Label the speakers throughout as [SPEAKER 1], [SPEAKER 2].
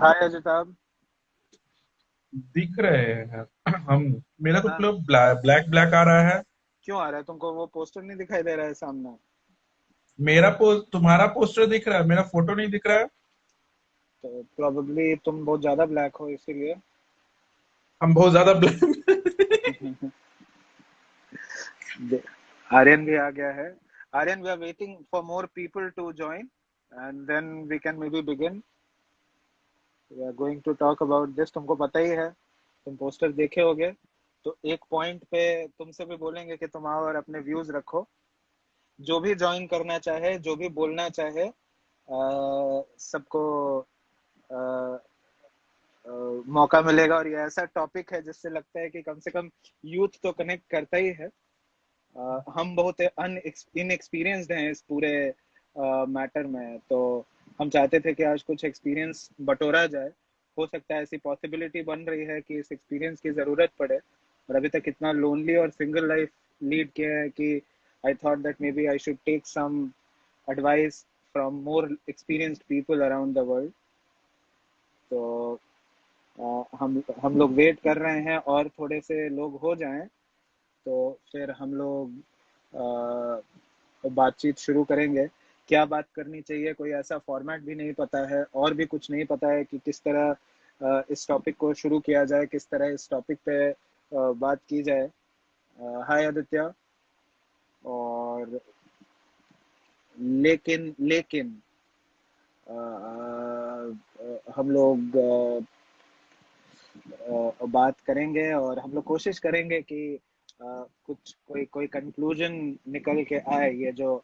[SPEAKER 1] हाय अजिताभ।
[SPEAKER 2] दिख रहे हैं हम। मेरा तो
[SPEAKER 1] हाँ,
[SPEAKER 2] पूरा ब्लैक ब्लैक आ रहा है।
[SPEAKER 1] क्यों आ रहा है? तुमको वो पोस्टर नहीं दिखाई दे रहा है सामने?
[SPEAKER 2] तुम्हारा पोस्टर दिख रहा है, मेरा फोटो नहीं दिख रहा है।
[SPEAKER 1] तो प्रोबेबली तुम बहुत ज्यादा ब्लैक हो इसीलिए।
[SPEAKER 2] हम बहुत ज्यादा ब्लैक।
[SPEAKER 1] आर्यन भी आ गया है। Aryan, we are waiting for more people to join and then we can maybe begin. We are going to talk about this. तुमको पता ही है, तुम पोस्टर देखे होगे। तो एक पॉइंट पे तुमसे भी बोलेंगे कि तुम आओ और अपने व्यूज रखो। जो भी ज्वाइन करना चाहे, जो भी बोलना चाहे, सबको मौका मिलेगा। और ये ऐसा टॉपिक है जिससे लगता है कि कम से कम यूथ तो कनेक्ट करता ही है। हम बहुत इनएक्सपीरियंस्ड हैं इस पूरे मैटर में, तो हम चाहते थे कि आज कुछ एक्सपीरियंस बटोरा जाए। हो सकता है ऐसी पॉसिबिलिटी बन रही है कि इस एक्सपीरियंस की ज़रूरत पड़े। और अभी तक इतना लोनली और सिंगल लाइफ लीड किया है कि I thought that maybe I should take some advice from more experienced people around the world. तो हम लोग वेट कर रहे हैं और थोड़े से लोग हो जाएं तो फिर हम लोग बातचीत शुरू करेंगे। क्या बात करनी चाहिए, कोई ऐसा फॉर्मेट भी नहीं पता है और भी कुछ नहीं पता है कि किस तरह इस टॉपिक को शुरू किया जाए, किस तरह इस टॉपिक पे बात की जाए। हाय आदित्य। और लेकिन लेकिन हम लोग बात करेंगे और हम लोग कोशिश करेंगे कि कुछ कोई कोई कंक्लूजन निकल के आए। ये जो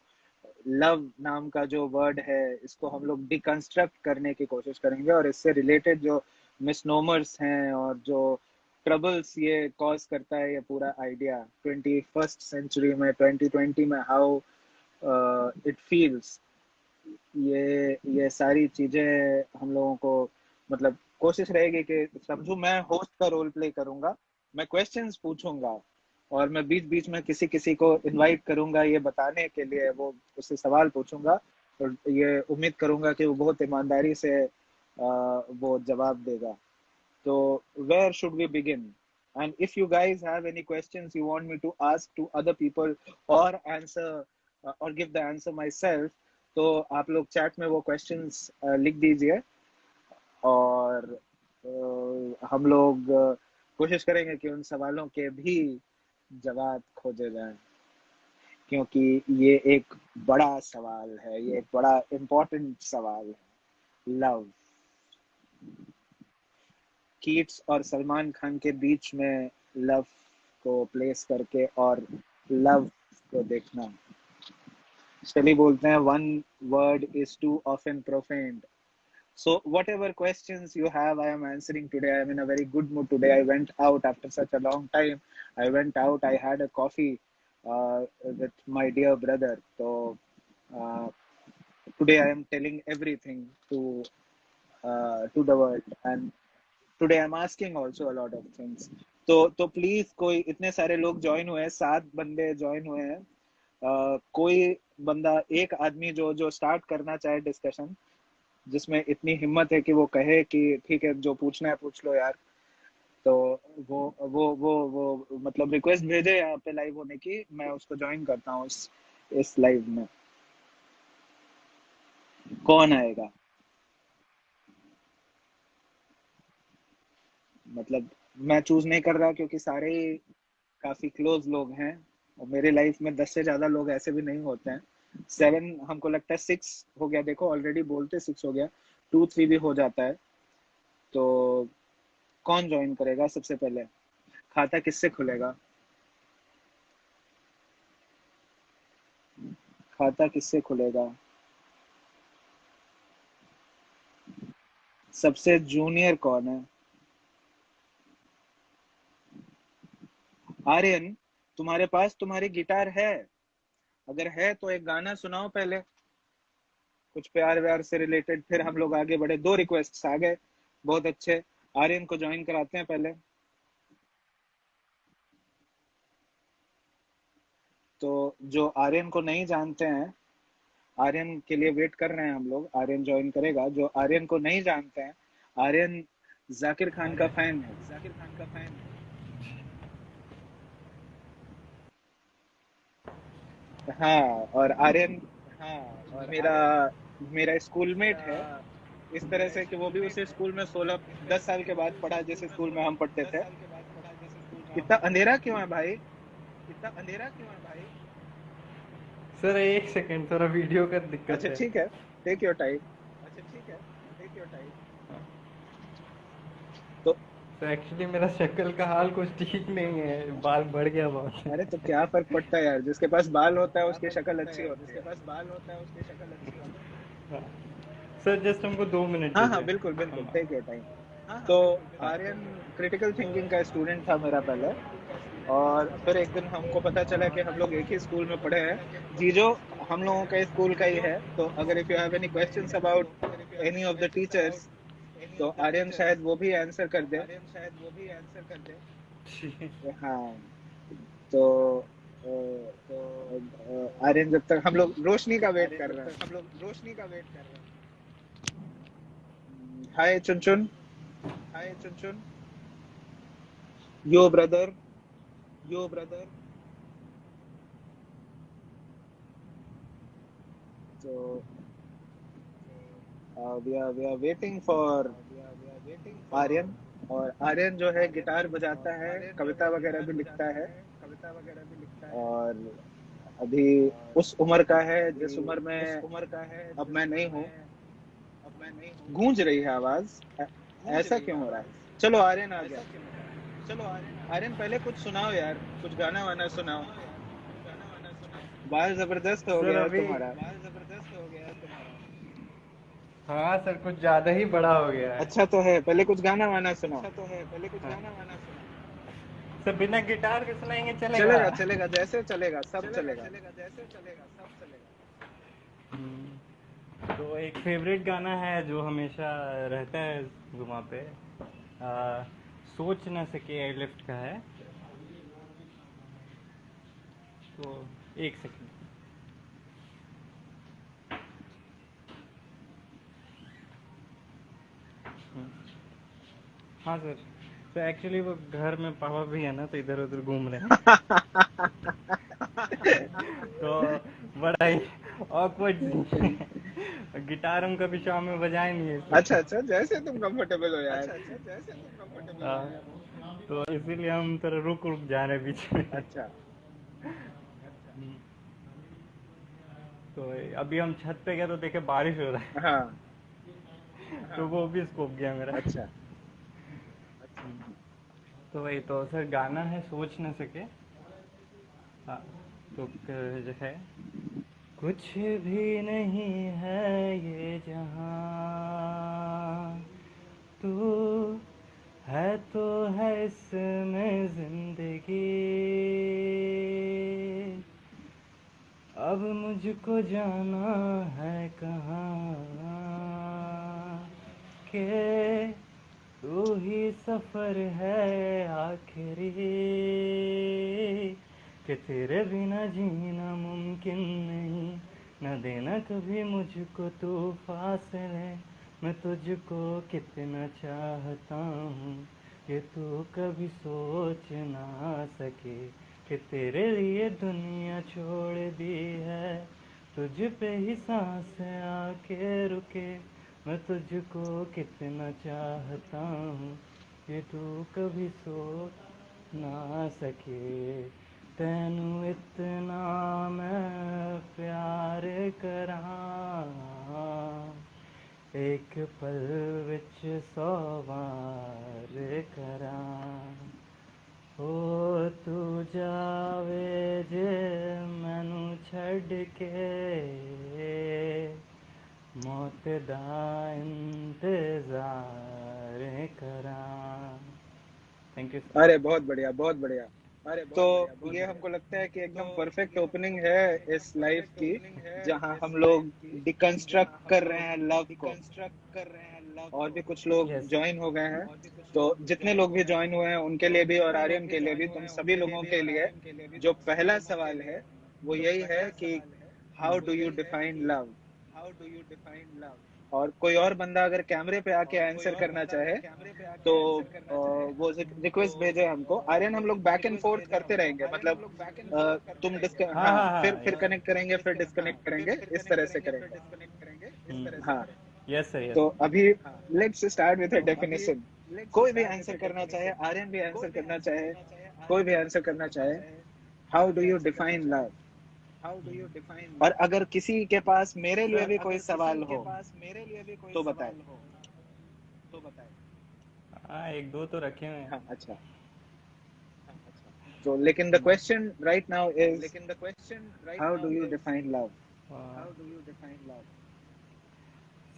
[SPEAKER 1] लव नाम का जो वर्ड है, इसको हम लोग डिकंस्ट्रक्ट करने की कोशिश करेंगे और इससे रिलेटेड जो मिसनोमर्स हैं और जो ट्रबल्स ये कॉज करता है, ये पूरा आइडिया 21st सेंचुरी में, 2020 में, हाउ इट फील्स, ये सारी चीजें हम लोगों को, मतलब कोशिश रहेगी कि समझू मैं होस्ट का रोल प्ले करूंगा। मैं क्वेश्चंस पूछूंगा और मैं बीच बीच में किसी किसी को इनवाइट करूंगा ये बताने के लिए, वो उससे सवाल पूछूंगा और ये उम्मीद करूंगा कि वो बहुत ईमानदारी से वो जवाब देगा। तो where should we begin? And if you guys have any questions you want me to ask to other people or answer or give the answer myself, तो आप लोग चैट में वो क्वेश्चंस लिख दीजिए और हम लोग कोशिश करेंगे कि उन सवालों के भी जवाब खोजे जाएं, क्योंकि ये एक बड़ा सवाल है, ये एक बड़ा इम्पोर्टेंट सवाल है। लव, कीट्स और सलमान खान के बीच में लव को प्लेस करके और लव को देखना। चलिए बोलते हैं, one word is too often profound. So whatever questions you have, I am answering today. I am in a very good mood today. I went out after such a long time. I went out. I had a coffee with my dear brother. So uh, today I am telling everything to the world, and today I'm asking also a lot of things. तो please, कोई इतने सारे लोग join हुए हैं, 7 बंदे join हुए हैं। कोई बंदा, एक आदमी जो जो स्टार्ट करना चाहे डिस्कशन, जिसमें इतनी हिम्मत है कि वो कहे कि ठीक है, जो पूछना है पूछ लो यार। तो वो मतलब रिक्वेस्ट भेजे यहाँ पे लाइव होने की, मैं उसको ज्वाइन करता हूँ इस लाइव में। कौन आएगा? मतलब मैं चूज नहीं कर रहा क्योंकि सारे ही काफी क्लोज लोग हैं और मेरे लाइफ में 10 से ज्यादा लोग ऐसे भी नहीं होते हैं। 7, हमको लगता है 6 हो गया, देखो ऑलरेडी बोलते 6 हो गया, 2 3 भी हो जाता है। तो कौन ज्वाइन करेगा सबसे पहले? खाता किससे खुलेगा? खाता किससे खुलेगा? सबसे जूनियर कौन है? आर्यन, तुम्हारे पास तुम्हारी गिटार है? अगर है तो एक गाना सुनाओ पहले, कुछ प्यार व्यार से रिलेटेड, फिर हम लोग आगे बढ़े। 2 रिक्वेस्ट आ गए, बहुत अच्छे। आर्यन को ज्वाइन कराते हैं पहले। तो जो आर्यन को नहीं जानते हैं, आर्यन के लिए वेट कर रहे हैं हम लोग, आर्यन ज्वाइन करेगा। जो आर्यन को नहीं जानते हैं, आर्यन जाकिर खान का फैन है, जाकिर खान का फैन है। हाँ, और आर्यन मेरा मेरा स्कूलमेट है, इस तरह से कि वो भी उसी स्कूल में 16-10 साल के बाद पढ़ा जिस स्कूल में हम पढ़ते थे। इतना अंधेरा क्यों है भाई? इतना अंधेरा क्यों है भाई?
[SPEAKER 3] सर एक सेकंड, थोड़ा वीडियो का दिक्कत
[SPEAKER 1] अच्छा
[SPEAKER 3] है।
[SPEAKER 1] ठीक है, टेक योर टाइम। अच्छा ठीक है, टेक योर टाइम। तो
[SPEAKER 3] तो एक्चुअली मेरा शक्ल का हाल कुछ ठीक नहीं है, बाल बढ़ गया बहुत।
[SPEAKER 1] अरे तो क्या फर्क पड़ता है यार, जिसके पास बाल होता है उसकी शक्ल अच्छी होती
[SPEAKER 2] जिसके
[SPEAKER 1] है।
[SPEAKER 2] पास बाल होता है उसकी शक्ल अच्छी होती है।
[SPEAKER 3] हाँ। सर जस्ट हमको 2 मिनट
[SPEAKER 1] हाँ हाँ,
[SPEAKER 3] दीजिए।
[SPEAKER 1] बिल्कुल बिल्कुल,
[SPEAKER 3] हम
[SPEAKER 1] टेक योर टाइम।
[SPEAKER 2] हाँ हाँ,
[SPEAKER 1] तो
[SPEAKER 2] बिल्कुल
[SPEAKER 3] हाँ।
[SPEAKER 2] बिल्कुल।
[SPEAKER 1] आर्यन क्रिटिकल थिंकिंग का स्टूडेंट था मेरा पहले, और फिर एक दिन हमको पता चला कि हम लोग एक ही स्कूल में पढ़े हैं। जीजो हम लोगों का स्कूल का ही है, तो अगर if you have any questions about any of the teachers, तो आर्यन शायद वो भी आंसर कर दे।
[SPEAKER 2] आर्यन शायद वो भी आंसर कर दे।
[SPEAKER 1] हाँ, तो आर्यन जब तक हम लोग रोशनी का वेट
[SPEAKER 2] आर्यन
[SPEAKER 1] कर
[SPEAKER 2] जब
[SPEAKER 1] रहे हैं।
[SPEAKER 2] तक हम लोग रोशनी का वेट कर रहे हैं।
[SPEAKER 1] Hi Chunchun,
[SPEAKER 2] hi Chunchun,
[SPEAKER 1] yo brother.
[SPEAKER 2] Yo brother.
[SPEAKER 1] तो we are waiting for
[SPEAKER 2] we are waiting
[SPEAKER 1] Aryan.
[SPEAKER 2] For
[SPEAKER 1] और आर्यन जो है
[SPEAKER 2] आर्यन।
[SPEAKER 1] गिटार बजाता
[SPEAKER 2] और
[SPEAKER 1] है,
[SPEAKER 2] आर्यन जो
[SPEAKER 1] कविता
[SPEAKER 2] है
[SPEAKER 1] वगैरह
[SPEAKER 2] गिटार
[SPEAKER 1] भी लिखता
[SPEAKER 2] बजाता
[SPEAKER 1] है,
[SPEAKER 2] है, कविता वगैरह भी लिखता है।
[SPEAKER 1] और अभी
[SPEAKER 2] और
[SPEAKER 1] उस उम्र का है
[SPEAKER 2] अभी
[SPEAKER 1] जिस उम्र
[SPEAKER 2] उस
[SPEAKER 1] में
[SPEAKER 2] उम्र का है
[SPEAKER 1] अब
[SPEAKER 2] जिस
[SPEAKER 1] मैं
[SPEAKER 2] उम्र
[SPEAKER 1] नहीं हूँ।
[SPEAKER 2] में अब मैं नहीं हूँ।
[SPEAKER 1] गूंज रही है आवाज,
[SPEAKER 2] गूंज
[SPEAKER 1] ऐसा
[SPEAKER 2] रही है
[SPEAKER 1] क्यों हो रहा है?
[SPEAKER 2] आवाज,
[SPEAKER 1] चलो आर्यन आ
[SPEAKER 2] ऐसा
[SPEAKER 1] गया।
[SPEAKER 2] क्यों हो रहा है? चलो आर्यन आ
[SPEAKER 1] आर्यन पहले कुछ सुनाओ यार, कुछ गाना वाना
[SPEAKER 2] कुछ
[SPEAKER 1] सुनाओ।
[SPEAKER 2] सुनाओ यार, कुछ गाना वाना सुनाओ।
[SPEAKER 1] बाल जबरदस्त हो
[SPEAKER 3] सर
[SPEAKER 1] गया है
[SPEAKER 3] अभी,
[SPEAKER 1] तुम्हारा।
[SPEAKER 2] बाल जबरदस्त हो गया है तुम्हारा।
[SPEAKER 3] हाँ सर कुछ ज़्यादा ही बड़ा हो गया है।
[SPEAKER 1] अच्छा तो है, पहले कुछ गाना वाना सुनाओ।
[SPEAKER 2] अच्छा तो है, पहले कुछ
[SPEAKER 3] हाँ
[SPEAKER 2] गाना वाना सुनाओ।
[SPEAKER 3] सर, बिना गिटार के सुनाएंगे चलेगा?
[SPEAKER 1] चलेगा चलेगा, जैसे चलेगा सब
[SPEAKER 2] चलेगा
[SPEAKER 1] चलेगा।
[SPEAKER 2] चलेगा, जैसे चलेगा सब चलेगा।
[SPEAKER 3] तो एक फेवरेट गाना है जो हमेशा रहता है जुमा पे, आ, सोच न सके एयरलिफ्ट का है। तो एक सेकंड। हाँ सर। तो एक्चुअली वो घर में पापा भी है ना, तो इधर उधर घूम रहे हैं। तो बड़ा ही ऑकवर्ड सीन है। गिटार हम कभी शाम में बजाए नहीं है
[SPEAKER 1] अच्छा
[SPEAKER 3] इसलिए।
[SPEAKER 1] अच्छा, जैसे तुम कंफर्टेबल हो यार।
[SPEAKER 2] अच्छा अच्छा, जैसे तुम कंफर्टेबल हो
[SPEAKER 3] हाँ,
[SPEAKER 2] यार।
[SPEAKER 3] तो इसीलिए हम थोड़ा रुक रुक जा रहे हैं बीच में।
[SPEAKER 1] अच्छा
[SPEAKER 3] तो अभी हम छत पे गए तो देखे बारिश हो रहा
[SPEAKER 1] हाँ
[SPEAKER 3] है। तो वो भी स्कोप गया मेरा।
[SPEAKER 1] अच्छा।
[SPEAKER 3] तो वही तो सर, गाना है सोच न सके। हाँ। तो जो है, कुछ भी नहीं है ये जहाँ, तू है तो है इसमें जिंदगी, अब मुझको जाना है कहाँ, के तू ही सफर है आखिरी, कि तेरे बिना जीना मुमकिन नहीं, न देना कभी मुझको तू फासले, मैं तुझको कितना चाहता हूँ, ये तू कभी सोच ना सके, कि तेरे लिए दुनिया छोड़ दी है, तुझ पे ही सांस आके रुके, मैं तुझको कितना चाहता हूँ, ये तू कभी सोच ना सके, तैनू इतना मैं प्यार करां, एक पल विच 100 वार करां, ओ तू जावे जे मैनू छड़ के, मौत दा इंतजार करां। Thank you sir.
[SPEAKER 1] अरे बहुत बढ़िया बहुत बढ़िया।
[SPEAKER 2] अरे
[SPEAKER 1] तो
[SPEAKER 2] बहुत बढ़िया, बहुत
[SPEAKER 1] ये
[SPEAKER 2] बढ़िया।
[SPEAKER 1] हमको लगता है कि
[SPEAKER 2] तो
[SPEAKER 1] एकदम परफेक्ट
[SPEAKER 2] ये हमको
[SPEAKER 1] ओपनिंग
[SPEAKER 2] लगता
[SPEAKER 1] है
[SPEAKER 2] है कि एकदम
[SPEAKER 1] इस लाइफ
[SPEAKER 2] परफेक्ट
[SPEAKER 1] की,
[SPEAKER 2] ओपनिंग है
[SPEAKER 1] जहां
[SPEAKER 2] इस
[SPEAKER 1] हम
[SPEAKER 2] लाइफ
[SPEAKER 1] लोग
[SPEAKER 2] की,
[SPEAKER 1] डिकंस्ट्रक्ट
[SPEAKER 2] जहां हम
[SPEAKER 1] कर रहे
[SPEAKER 2] लोग
[SPEAKER 1] हैं लव को।
[SPEAKER 2] डिकंस्ट्रक्ट कर रहे हैं लव
[SPEAKER 1] और
[SPEAKER 2] को।
[SPEAKER 1] भी कुछ लोग
[SPEAKER 3] यस सर।
[SPEAKER 1] ज्वाइन हो गए हैं,
[SPEAKER 2] और भी कुछ
[SPEAKER 1] तो
[SPEAKER 2] लोग
[SPEAKER 1] जितने
[SPEAKER 2] ज्वाइन
[SPEAKER 1] लोग
[SPEAKER 2] हुए
[SPEAKER 1] भी
[SPEAKER 2] हैं,
[SPEAKER 1] ज्वाइन हुए हैं उनके
[SPEAKER 2] तो
[SPEAKER 1] लिए भी और
[SPEAKER 2] जितने लोग
[SPEAKER 1] आर्यन
[SPEAKER 2] भी
[SPEAKER 1] के लिए
[SPEAKER 2] ज्वाइन
[SPEAKER 1] भी,
[SPEAKER 2] हुए
[SPEAKER 1] तुम
[SPEAKER 2] हैं
[SPEAKER 1] सभी
[SPEAKER 2] उनके लिए
[SPEAKER 1] लोगों
[SPEAKER 2] भी
[SPEAKER 1] के
[SPEAKER 2] और
[SPEAKER 1] लिए
[SPEAKER 2] आर्यन के लिए भी,
[SPEAKER 1] जो
[SPEAKER 2] तुम सभी
[SPEAKER 1] पहला
[SPEAKER 2] लोगों के
[SPEAKER 1] सवाल
[SPEAKER 2] लिए
[SPEAKER 1] है वो
[SPEAKER 2] जो
[SPEAKER 1] यही है
[SPEAKER 2] पहला
[SPEAKER 1] कि
[SPEAKER 2] सवाल है
[SPEAKER 1] हाउ
[SPEAKER 2] वो
[SPEAKER 1] डू यू
[SPEAKER 2] यही है
[SPEAKER 1] डिफाइन
[SPEAKER 2] कि
[SPEAKER 1] love.
[SPEAKER 2] How do you define love.
[SPEAKER 1] और कोई और बंदा अगर कैमरे पे आके आंसर करना चाहे तो वो रिक्वेस्ट भेजे हमको। आर्यन, हम लोग बैक एंड फोर्थ करते रहेंगे, मतलब तुम
[SPEAKER 3] हाँ
[SPEAKER 1] हाँ,
[SPEAKER 3] हाँ हाँ
[SPEAKER 1] फिर कनेक्ट करेंगे, फिर डिस्कनेक्ट करेंगे, इस तरह से करेंगे। हाँ,
[SPEAKER 3] यस सर यस।
[SPEAKER 1] तो अभी let's start with a definition. कोई भी आंसर करना चाहे, आर्यन भी आंसर करना चाहे, कोई भी आंसर करना चाहे, how do you define love? और अगर किसी के पास मेरे लिए भी कोई सवाल हो तो बताए।
[SPEAKER 3] हाँ एक दो तो रखे हुए हैं।
[SPEAKER 1] हाँ, अच्छा। तो लेकिन the question right now is, how do you define love?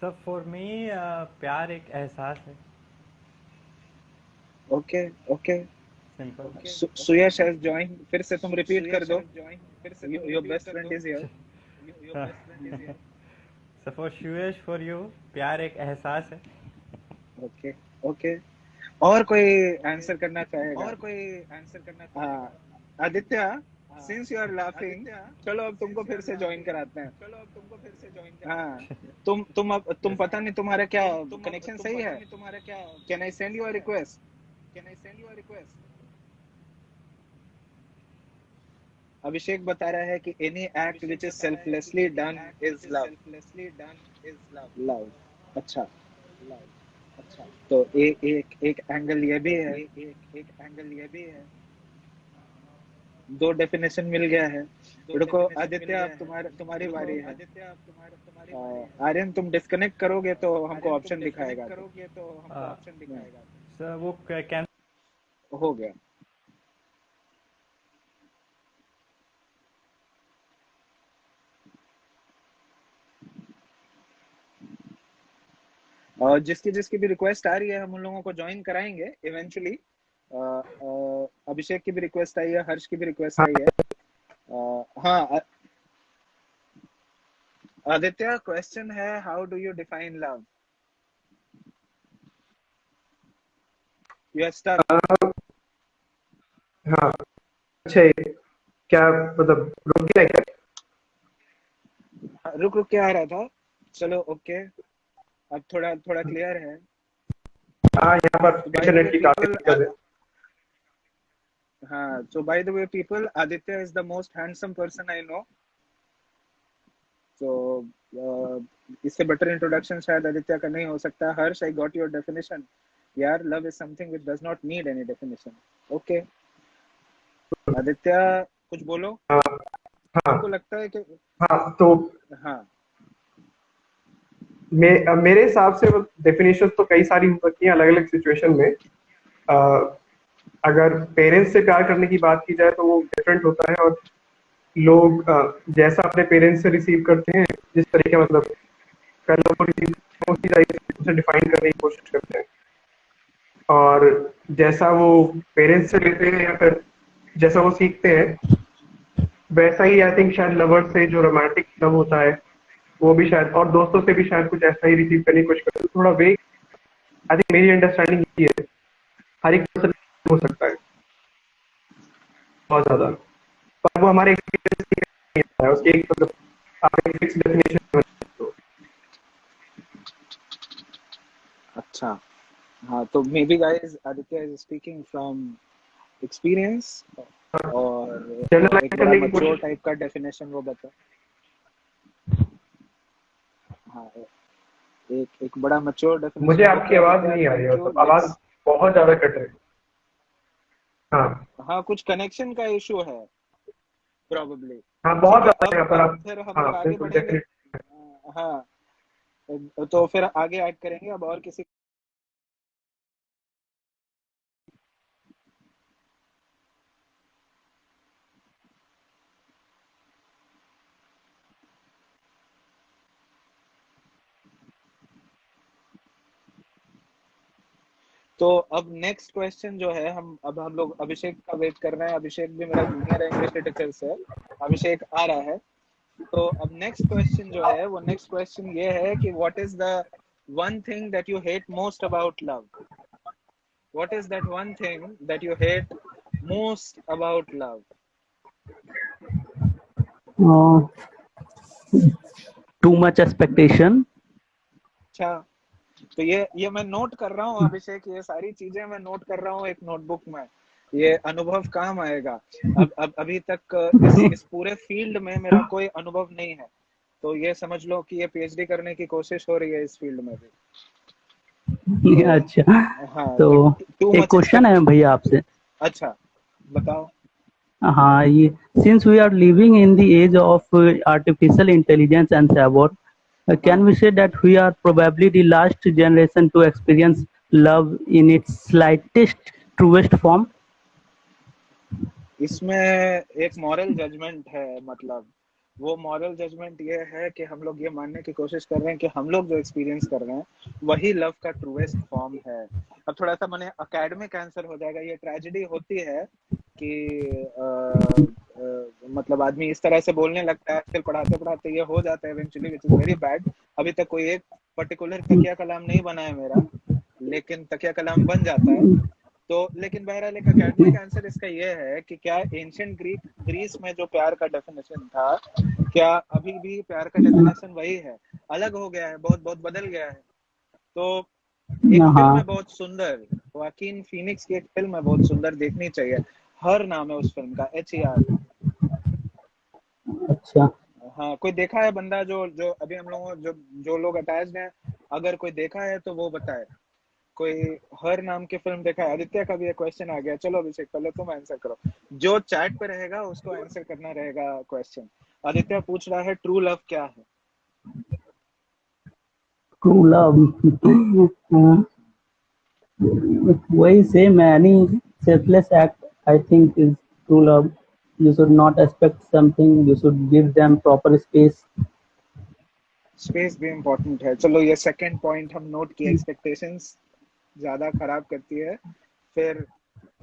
[SPEAKER 3] Sir for me प्यार एक एहसास है।
[SPEAKER 1] Okay, okay.
[SPEAKER 3] Simple.
[SPEAKER 1] Suyash has join, फिर से तुम रिपीट कर दो। Your best friend is here.
[SPEAKER 3] Sir for Suyash for you, प्यार एक एहसास है।
[SPEAKER 1] Okay, okay. और कोई आंसर करना चाहेगा? हाँ, Aditya, since you are laughing, चलो अब तुमको फिर से ज्वाइन कराते हैं। हाँ, तुम पता नहीं तुम्हारा क्या कनेक्शन सही है। Can I send you a request? Abhishek बता रहा है कि any act which is selflessly done is love. Love, अच्छा। तो एक एंगल ये भी है, दो डेफिनेशन मिल गया है। रुको आदित्य, अब तुम्हारी बारी है। आर्यन, तुम डिस्कनेक्ट करोगे तो हमको ऑप्शन दिखाएगा
[SPEAKER 3] सर वो कैन
[SPEAKER 1] हो गया। और जिसकी जिसकी भी रिक्वेस्ट आ रही है हम उन लोगों को ज्वाइन कराएंगे इवेंचुअली। अभिषेक की भी रिक्वेस्ट आई है, हर्ष की भी रिक्वेस्ट आई है। हाँ आदित्य, क्वेश्चन है, how do you define love? You are stuck.
[SPEAKER 4] हाँ, अच्छा क्या मतलब रुक गया क्या?
[SPEAKER 1] रुक रुक के आ रहा था, चलो ओके, अब थोड़ा थोड़ा क्लियर है।
[SPEAKER 4] हाँ, यहाँ पर
[SPEAKER 1] So by the
[SPEAKER 4] internet
[SPEAKER 1] way
[SPEAKER 4] की काफी
[SPEAKER 1] people,
[SPEAKER 4] दिक्कत है।
[SPEAKER 1] हाँ, so by the way people, Aditya is the most handsome person I know. So इससे बेटर इंट्रोडक्शन शायद आदित्य का नहीं हो सकता। हर्ष, I got your definition. यार, love is something which does not need any definition. Okay. Aditya, कुछ बोलो।
[SPEAKER 4] हाँ
[SPEAKER 1] हमको
[SPEAKER 4] हाँ
[SPEAKER 1] लगता है कि
[SPEAKER 4] हाँ, तो
[SPEAKER 1] हाँ,
[SPEAKER 4] मेरे हिसाब से डेफिनेशन तो कई सारी हो सकती हैं अलग अलग सिचुएशन में। अ, अगर पेरेंट्स से प्यार करने की बात की जाए तो वो डिफरेंट होता है, और लोग जैसा अपने पेरेंट्स से रिसीव करते हैं, जिस तरीके मतलब कर लो, उसे डिफाइन करने की कोशिश करते हैं। और जैसा वो पेरेंट्स से लेते हैं या फिर जैसा वो सीखते हैं, वैसा ही आई थिंक शायद लवर से जो रोमांटिक लव होता है वो भी शायद, और दोस्तों से भी शायद कुछ ऐसा ही रिसीव करने की कोशिश करते हैं। थोड़ा वेग, आई थिंक मेरी अंडरस्टैंडिंग ये है, हर एक पर्सन हो सकता है बहुत ज्यादा, पर वो हमारे एक्सपीरियंस है उसकी एक मतलब आप एक फिक्स डेफिनेशन।
[SPEAKER 1] अच्छा। हाँ, तो may be guys Aditya is speaking from experience, और
[SPEAKER 4] जनरलाइज
[SPEAKER 1] एक बड़ा
[SPEAKER 4] करने की
[SPEAKER 1] मच्योर
[SPEAKER 4] कोशिश।
[SPEAKER 1] टाइप का डेफिनेशन वो बता। हाँ, एक बड़ा मच्योर
[SPEAKER 4] मुझे
[SPEAKER 1] डेफिनेशन
[SPEAKER 4] आपकी
[SPEAKER 1] देते
[SPEAKER 4] आवाज
[SPEAKER 1] आदित्य।
[SPEAKER 4] नहीं आ रही है,
[SPEAKER 1] थैंक यू,
[SPEAKER 4] मतलब आवाज
[SPEAKER 1] लेट्स।
[SPEAKER 4] बहुत ज्यादा कट रही है। हाँ
[SPEAKER 1] हाँ, कुछ कनेक्शन का इशू है प्रोबेबली।
[SPEAKER 4] हाँ, बहुत
[SPEAKER 1] ठीक है,
[SPEAKER 4] ज्यादा यहाँ पर
[SPEAKER 1] अब
[SPEAKER 4] आप।
[SPEAKER 1] फिर हम
[SPEAKER 4] हाँ
[SPEAKER 1] लोग आगे
[SPEAKER 4] बिल्कुल
[SPEAKER 1] बढ़ेंगे।
[SPEAKER 4] डेफिनेट।
[SPEAKER 1] हाँ, तो फिर आगे ऐड करेंगे अब और किसी। तो अब नेक्स्ट क्वेश्चन जो है, हम लोग अभिषेक का वेट कर रहे हैं। अभिषेक भी मेरा जूनियर है इंग्लिश लिटरेचर से। अभिषेक आ रहा है। तो अब नेक्स्ट क्वेश्चन जो है, वो नेक्स्ट क्वेश्चन ये है कि what is the one thing that you hate most about love? What is that one thing that you hate most about love?
[SPEAKER 5] Too much expectation.
[SPEAKER 1] अच्छा, तो ये मैं नोट कर रहा हूँ अभिषेक, ये सारी चीजें मैं नोट कर रहा हूँ एक नोटबुक में, ये अनुभव काम आएगा। अब अभी तक इस पूरे फील्ड में मेरा कोई अनुभव नहीं है, तो ये समझ लो कि ये पीएचडी करने की कोशिश हो रही है इस फील्ड में भी। तो
[SPEAKER 5] अच्छा,
[SPEAKER 1] हाँ,
[SPEAKER 5] तो
[SPEAKER 1] तो टू
[SPEAKER 5] एक
[SPEAKER 1] मच
[SPEAKER 5] क्वेश्चन है
[SPEAKER 1] एक्सपेक्ट।
[SPEAKER 5] भैया आपसे।
[SPEAKER 1] अच्छा, बताओ।
[SPEAKER 5] हाँ, ये since we are living in the age of artificial intelligence and cyber, can
[SPEAKER 1] हाँ,
[SPEAKER 5] we say that we are probably the last generation to experience love in its slightest truest form?
[SPEAKER 1] इसमें एक moral judgement है, मतलब वो moral judgement ये है कि हम लोग ये मानने की कोशिश कर रहे हैं कि हम लोग जो एक्सपीरियंस कर रहे हैं वही लव का ट्रूएस्ट फॉर्म है। अब थोड़ा सा मैंने एकेडमिक आंसर हो जाएगा, ये ट्रेजेडी होती है कि मतलब आदमी इस तरह से बोलने लगता है, फिर पढ़ाते पढ़ाते ये हो जाता है eventually, which is very bad. अभी तक कोई एक पर्टिकुलर तकिया कलाम नहीं बना है मेरा, लेकिन तकिया कलाम बन जाता है। तो लेकिन बहरहाल एक एकेडमिक आंसर इसका ये है कि क्या एंशिएंट ग्रीस में जो प्यार का डेफिनेशन था, क्या अभी भी प्यार का डेफिनेशन वही है, अलग हो गया है, बहुत बहुत बदल गया है? तो एक फिल्म है
[SPEAKER 5] हाँ,
[SPEAKER 1] बहुत सुंदर, वाकिन फीनिक्स की एक फिल्म है बहुत सुंदर, देखनी चाहिए। हर नाम है उस फिल्म का, HER।
[SPEAKER 5] अच्छा।
[SPEAKER 1] हाँ, कोई देखा है बंदा जो जो अभी हम लोगों जो लोग अटैच्ड हैं, अगर कोई देखा है तो वो बताए। कोई हर नाम की फिल्म देखा है? आदित्य का भी एक क्वेश्चन आ गया, चलो अभिषेक पहले तुम आंसर करो, जो चैट पे रहेगा उसको आंसर करना रहेगा क्वेश्चन। आदित्य पूछ रहा है ट्रू लव क्या है?
[SPEAKER 5] True love. वही same any selfless act I think is true love. You should not expect something, you should give them proper space.
[SPEAKER 1] Space भी इम्पोर्टेंट है, चलो ये सेकंड पॉइंट हम नोट किए, एक्सपेक्टेशंस ज्यादा खराब करती है। फिर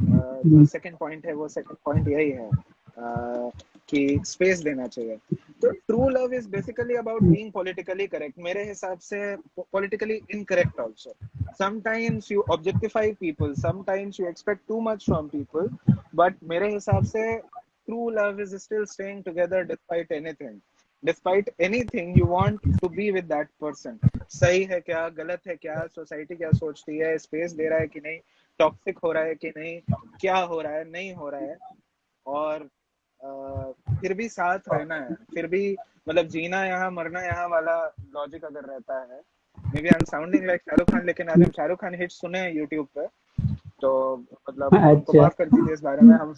[SPEAKER 1] जो सेकंड पॉइंट है वो सेकंड पॉइंट यही है कि स्पेस देना चाहिए। तो true love is basically about being politically correct, मेरे हिसाब से politically incorrect also. Sometimes you objectify people, sometimes you expect too much from people, but मेरे हिसाब से true love is still staying together despite anything. Despite anything you want to be with that person. सही है क्या, गलत है क्या, society क्या सोचती है, स्पेस दे रहा है कि नहीं, टॉक्सिक हो रहा है कि नहीं, क्या हो रहा है नहीं हो रहा है, और फिर भी साथ रहना है, फिर भी मतलब जीना यहाँ मरना यहाँ वाला लॉजिक अगर रहता है। Maybe I am sounding like Shahrukh Khan, लेकिन आज हम शाहरुख खान हिट सुने हैं यूट्यूब पे, तो मतलब हमको
[SPEAKER 5] अच्छा।
[SPEAKER 1] माफ कर दीजिए इस बारे में, हम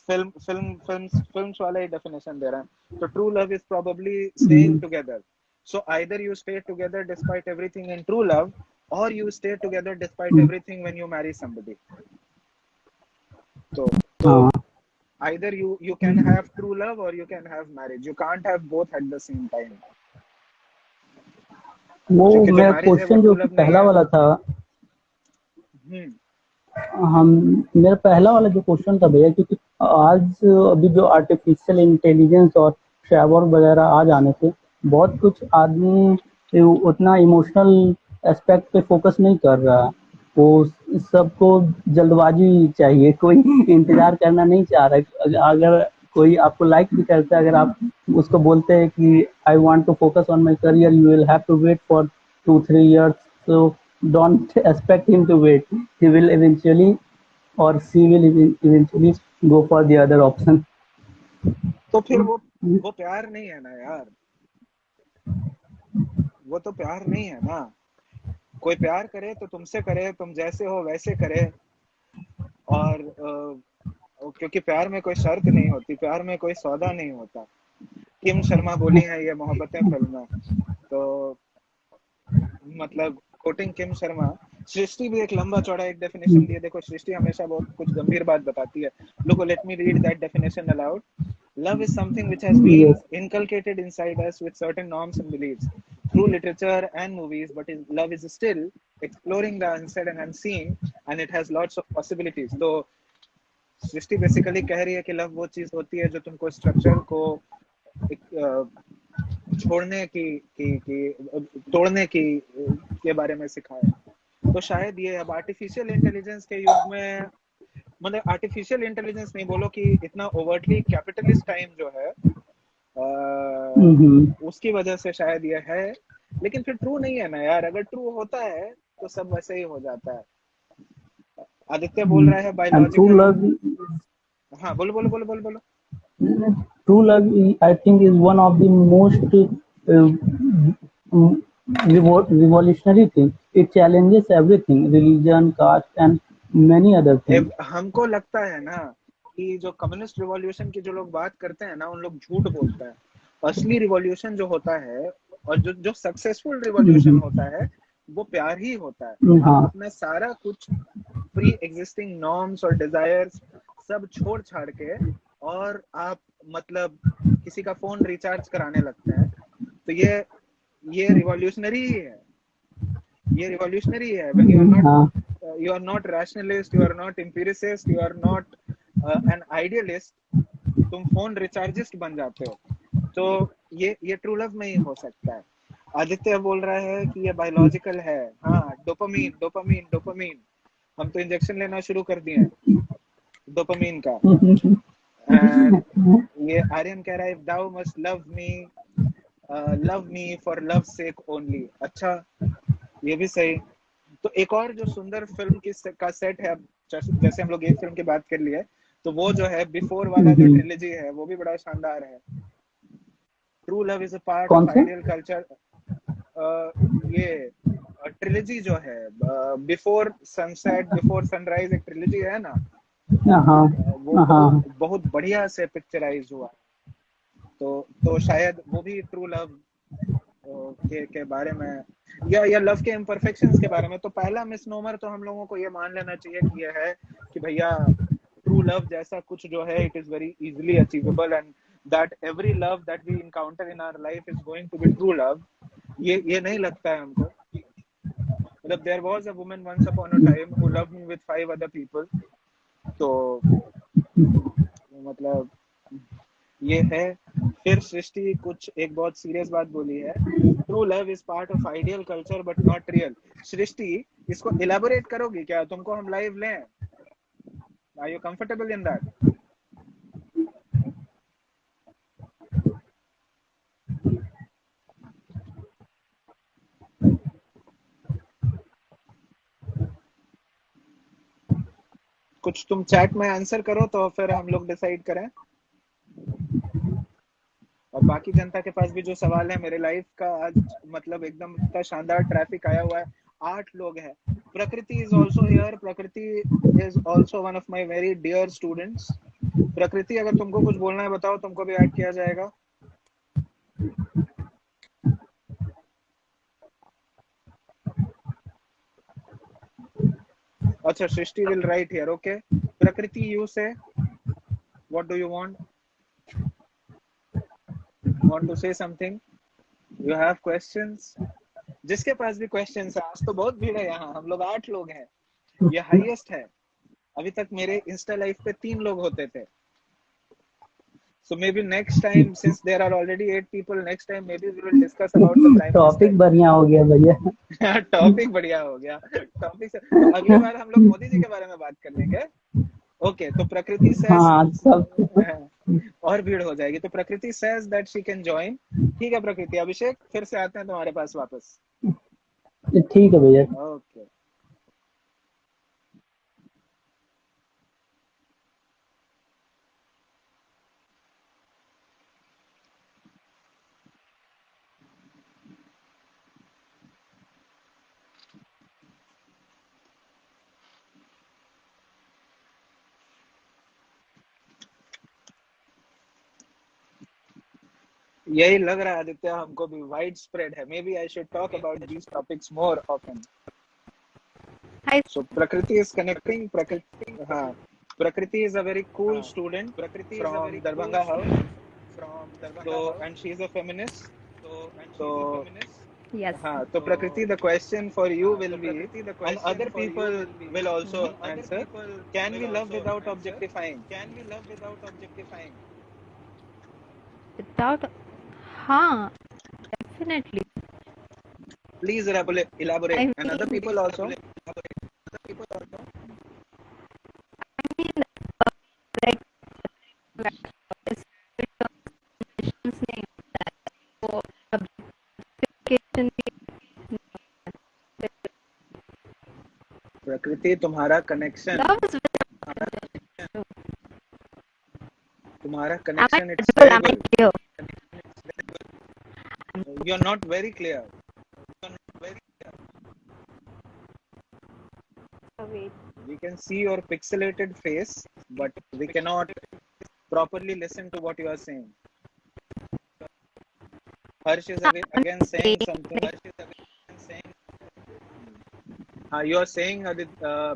[SPEAKER 1] फिल्म्स वाला ही डेफिनेशन दे रहे हैं। तो true love is probably staying together. So either you stay together despite everything in true love, or you stay together despite everything when you marry somebody. So
[SPEAKER 5] हाँ,
[SPEAKER 1] either you can have true love or you can have marriage. You can't have both at the same time.
[SPEAKER 5] वो
[SPEAKER 1] क्योंकि जो
[SPEAKER 5] मेरा
[SPEAKER 1] marriage है वो
[SPEAKER 5] question
[SPEAKER 1] true
[SPEAKER 5] जो
[SPEAKER 1] love नहीं
[SPEAKER 5] पहला
[SPEAKER 1] है।
[SPEAKER 5] वाला था,
[SPEAKER 1] हम्म।
[SPEAKER 5] हम मेरा पहला वाला जो क्वेश्चन था भैया, क्योंकि आज अभी जो आर्टिफिशियल इंटेलिजेंस और साइबर वगैरह आ जाने से बहुत कुछ आदमी उतना इमोशनल एस्पेक्ट पे फोकस नहीं कर रहा है। वो सबको जल्दबाजी चाहिए, कोई इंतजार करना नहीं चाह रहा। अगर कोई आपको लाइक भी करता है, अगर आप उसको बोलते हैं कि I want to focus on my career, you will have to wait for 2-3 years, so don't expect him to wait. He will eventually or she will eventually go for the other option.
[SPEAKER 1] तो फिर वो प्यार नहीं है ना यार, वो तो प्यार नहीं है ना। कोई प्यार करे तो तुमसे करे, तुम जैसे हो वैसे करे, और क्योंकि प्यार में कोई शर्त नहीं होती, प्यार में कोई सौदा नहीं होता। किम शर्मा बोली है ये मोहब्बतें फिल्म में, तो मतलब कोटिंग किम शर्मा। सृष्टि भी एक लंबा चौड़ा एक डेफिनेशन दिए, देखो सृष्टि हमेशा बहुत कुछ गंभीर बात बताती है। Look, let me read that definition allowed. Love is something which has been
[SPEAKER 5] Yes.
[SPEAKER 1] inculcated inside us with certain norms and beliefs through literature and movies, but love is still exploring the unsaid and unseen, and it has lots of possibilities. तो सृष्टि basically कह रही है कि love वो चीज होती है जो तुमको स्ट्रक्चर को एक, छोड़ने की तोड़ने की के बारे में सिखाए। तो शायद ये अब आर्टिफिशियल इंटेलिजेंस के युग में, मतलब आर्टिफिशियल इंटेलिजेंस नहीं बोलो कि इतना ओवर्टली कैपिटलिस्ट टाइम जो है,
[SPEAKER 5] Mm-hmm.
[SPEAKER 1] उसकी वजह से शायद ये है लेकिन फिर ट्रू नहीं है ना यार, अगर ट्रू होता है तो सब वैसे ही हो जाता है। आदित्य बोल रहा है
[SPEAKER 5] एंड ट्रू
[SPEAKER 1] बायोलॉजिकल।
[SPEAKER 5] लव,
[SPEAKER 1] हाँ बोलो बोलो बोलो बोलो बोलो।
[SPEAKER 5] true love I think is one of the most revolutionary thing. It challenges everything, religion, caste, and many other things.
[SPEAKER 1] हमको लगता है ना कि जो कम्युनिस्ट रिवॉल्यूशन की जो लोग बात करते हैं ना, उन लोग झूठ बोलते हैं। असली रिवॉल्यूशन जो होता है और जो जो सक्सेसफुल रिवॉल्यूशन होता है वो प्यार ही होता है। आप
[SPEAKER 5] हाँ
[SPEAKER 1] अपना सारा कुछ प्री एग्जिस्टिंग नॉर्म्स और डिजायर्स सब छोड़ छाड़ के और आप मतलब किसी का फोन रिचार्ज कराने लगते हैं, तो ये रिवॉल्यूशनरी ही है, ये रिवॉल्यूशनरी है। When you are not rationalist, you are not empiricist, you are not an idealist, तुम फोन रिचार्जिस्ट बन जाते हो। तो ये ट्रू लव में ही हो सकता है। आदित्य बोल रहा है कि ये बायोलॉजिकल है। हाँ, डोपामीन डोपामीन डोपामीन, हम तो इंजेक्शन लेना शुरू कर दिए हैं डोपामीन का। एंड ये आर्यन कह रहा है thou must love me for love's sake only। अच्छा, ये भी सही। तो एक और जो सुंदर फिल्म का सेट है, जैसे हम लोग एक फिल्म की बात कर लिए, तो वो जो है बिफोर वाला जो ट्रिलॉजी है वो भी बड़ा शानदार है। True love is a part of ideal culture. ये ट्रिलॉजी जो है बिफोर सनसेट बिफोर सनराइज, एक ट्रिलॉजी है ना, वो बहुत बढ़िया से पिक्चराइज हुआ। तो शायद वो भी ट्रू लव के बारे में या लव के इम्परफेक्शंस के बारे में। तो पहला मिसनोमर तो हम लोगों को ये मान लेना चाहिए कि ये है कि भैया ट्रू लव जैसा कुछ जो है it is very easily achievable, and that every love that we encounter in our life is going to be true love. ये नहीं लगता है हमको। मतलब there was a woman once upon a time who loved me with 5 other people. तो मतलब ये है। फिर सृष्टि कुछ एक बहुत सीरियस बात बोली है, true love is part of ideal culture but not real. Srishti, इसको इलेबोरेट करोगी क्या? तुमको हम लाइव लें? Are you comfortable in that? कुछ तुम चैट में आंसर करो तो फिर हम लोग डिसाइड करें। और बाकी जनता के पास भी जो सवाल है, मेरे लाइफ का आज मतलब एकदम इतना शानदार ट्रैफिक आया हुआ है, 8 लोग हैं। Prakriti is also here. Prakriti is also one of my very dear students. Prakriti, अगर तुमको कुछ बोलना है बताओ, तुमको भी ऐड किया जाएगा। अच्छा, Srishti will write here. Okay Prakriti, you say what do you want to say something? You have questions? जिसके पास भी क्वेश्चंस है, आज तो बहुत भीड़ है यहाँ, हम लोग 8 लोग हैं, ये हाईएस्ट है। अभी तक मेरे इंस्टा लाइव पे 3 लोग होते थे। So maybe next time, since there are already 8 people, next time maybe we will discuss about the prime minister।
[SPEAKER 5] Topic बढ़िया हो गया भैया।
[SPEAKER 1] टॉपिक बढ़िया हो गया। टॉपिक से तो अगली बार हम लोग मोदी जी के बारे में बात कर लेंगे। ओके, तो प्रकृति says और भीड़ हो जाएगी। तो प्रकृति says that she can join। ठीक है प्रकृति। अभिषेक, फिर से आते हैं तुम्हारे पास वापस।
[SPEAKER 5] ठीक है भैया।
[SPEAKER 1] ओके। यही लग रहा है आदित्य हमको भी, वाइड स्प्रेड है। Maybe I should talk about these topics more often. So Prakriti is connecting. Prakriti, हाँ, Prakriti is a very cool student from Darbhanga house. तो and she is a feminist. तो
[SPEAKER 6] Yes.
[SPEAKER 1] हाँ, तो Prakriti, the question for you will be, and other people will also answer, can we love without objectifying?
[SPEAKER 6] Without, हाँ, definitely.
[SPEAKER 1] Please elaborate.
[SPEAKER 6] I
[SPEAKER 1] And other
[SPEAKER 6] mean,
[SPEAKER 1] people also.
[SPEAKER 6] like, this name that for objectification
[SPEAKER 1] Prakriti तुम्हारा connection
[SPEAKER 6] Love is without
[SPEAKER 1] तुम्हारा
[SPEAKER 6] Am I
[SPEAKER 1] connection it's
[SPEAKER 6] audible? Am I
[SPEAKER 1] terrible
[SPEAKER 6] clear?
[SPEAKER 1] You are not very clear
[SPEAKER 6] Oh, wait.
[SPEAKER 1] we can see your pixelated face but we cannot properly listen to what you are saying. Harsh is again saying something. You are saying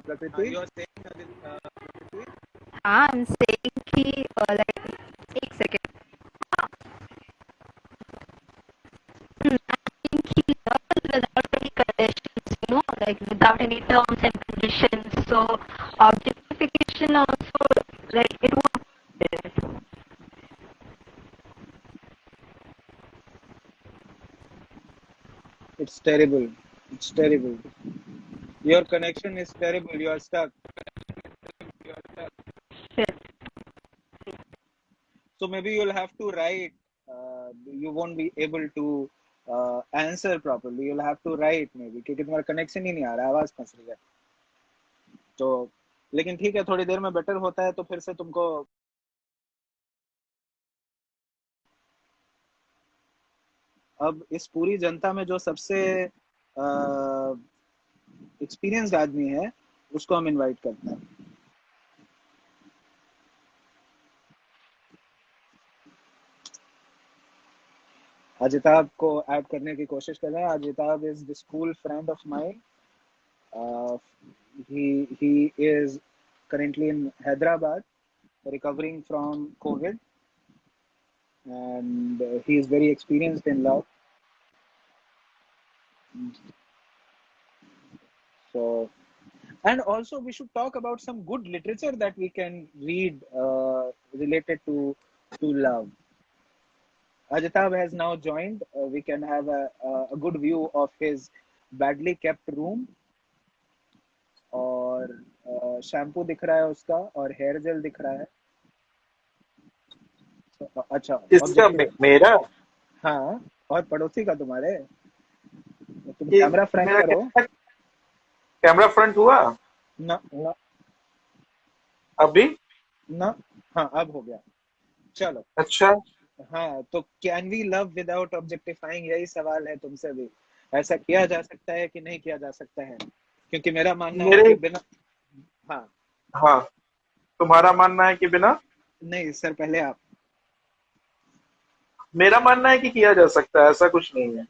[SPEAKER 1] Prakriti.
[SPEAKER 6] I'm saying कि like एक second. I'm saying कि love is without any conditions, like without any terms and conditions. So objectification also, like it won't be there.
[SPEAKER 1] It's terrible. It's terrible. Your connection is terrible. You are stuck.
[SPEAKER 6] Shit.
[SPEAKER 1] So maybe you'll have to write. You won't be able to answer properly. You'll have to write maybe क्योंकि तुम्हारा connection ही नहीं आ रहा, आवाज फंस रही है. तो लेकिन ठीक है, थोड़ी देर में बेटर होता है तो फिर से तुमको अब इस पूरी जनता में जो सबसे एक्सपीरियंस्ड आदमी है उसको हम इनवाइट करते हैं. अजिताब को ऐड करने की कोशिश कर रहे हैं. Ajitabh is the school friend of mine. he is currently in Hyderabad recovering from COVID and he is very experienced in love. So, and also we should talk about some good literature that we can read related to love. Ajitab has now joined. We can have a good view of his badly kept room. और shampoo दिख रहा है उसका और hair gel दिख रहा है. अच्छा,
[SPEAKER 7] इसका मेरा
[SPEAKER 1] हाँ, और पड़ोसी का तुम्हारे. तुम कैमरा फ्रंट करो.
[SPEAKER 7] कैमरा फ्रंट हुआ
[SPEAKER 1] ना ना
[SPEAKER 7] अभी
[SPEAKER 1] ना. हाँ, अब हो गया. चलो.
[SPEAKER 7] अच्छा.
[SPEAKER 1] हाँ, तो can we love without objectifying, यही सवाल है तुमसे भी. ऐसा किया जा सकता है कि नहीं किया जा सकता है? क्योंकि मेरा मानना है कि बिना. हाँ,
[SPEAKER 7] तुम्हारा मानना है कि बिना.
[SPEAKER 1] नहीं सर, पहले आप.
[SPEAKER 7] मेरा मानना है कि किया जा सकता है, ऐसा कुछ नहीं है.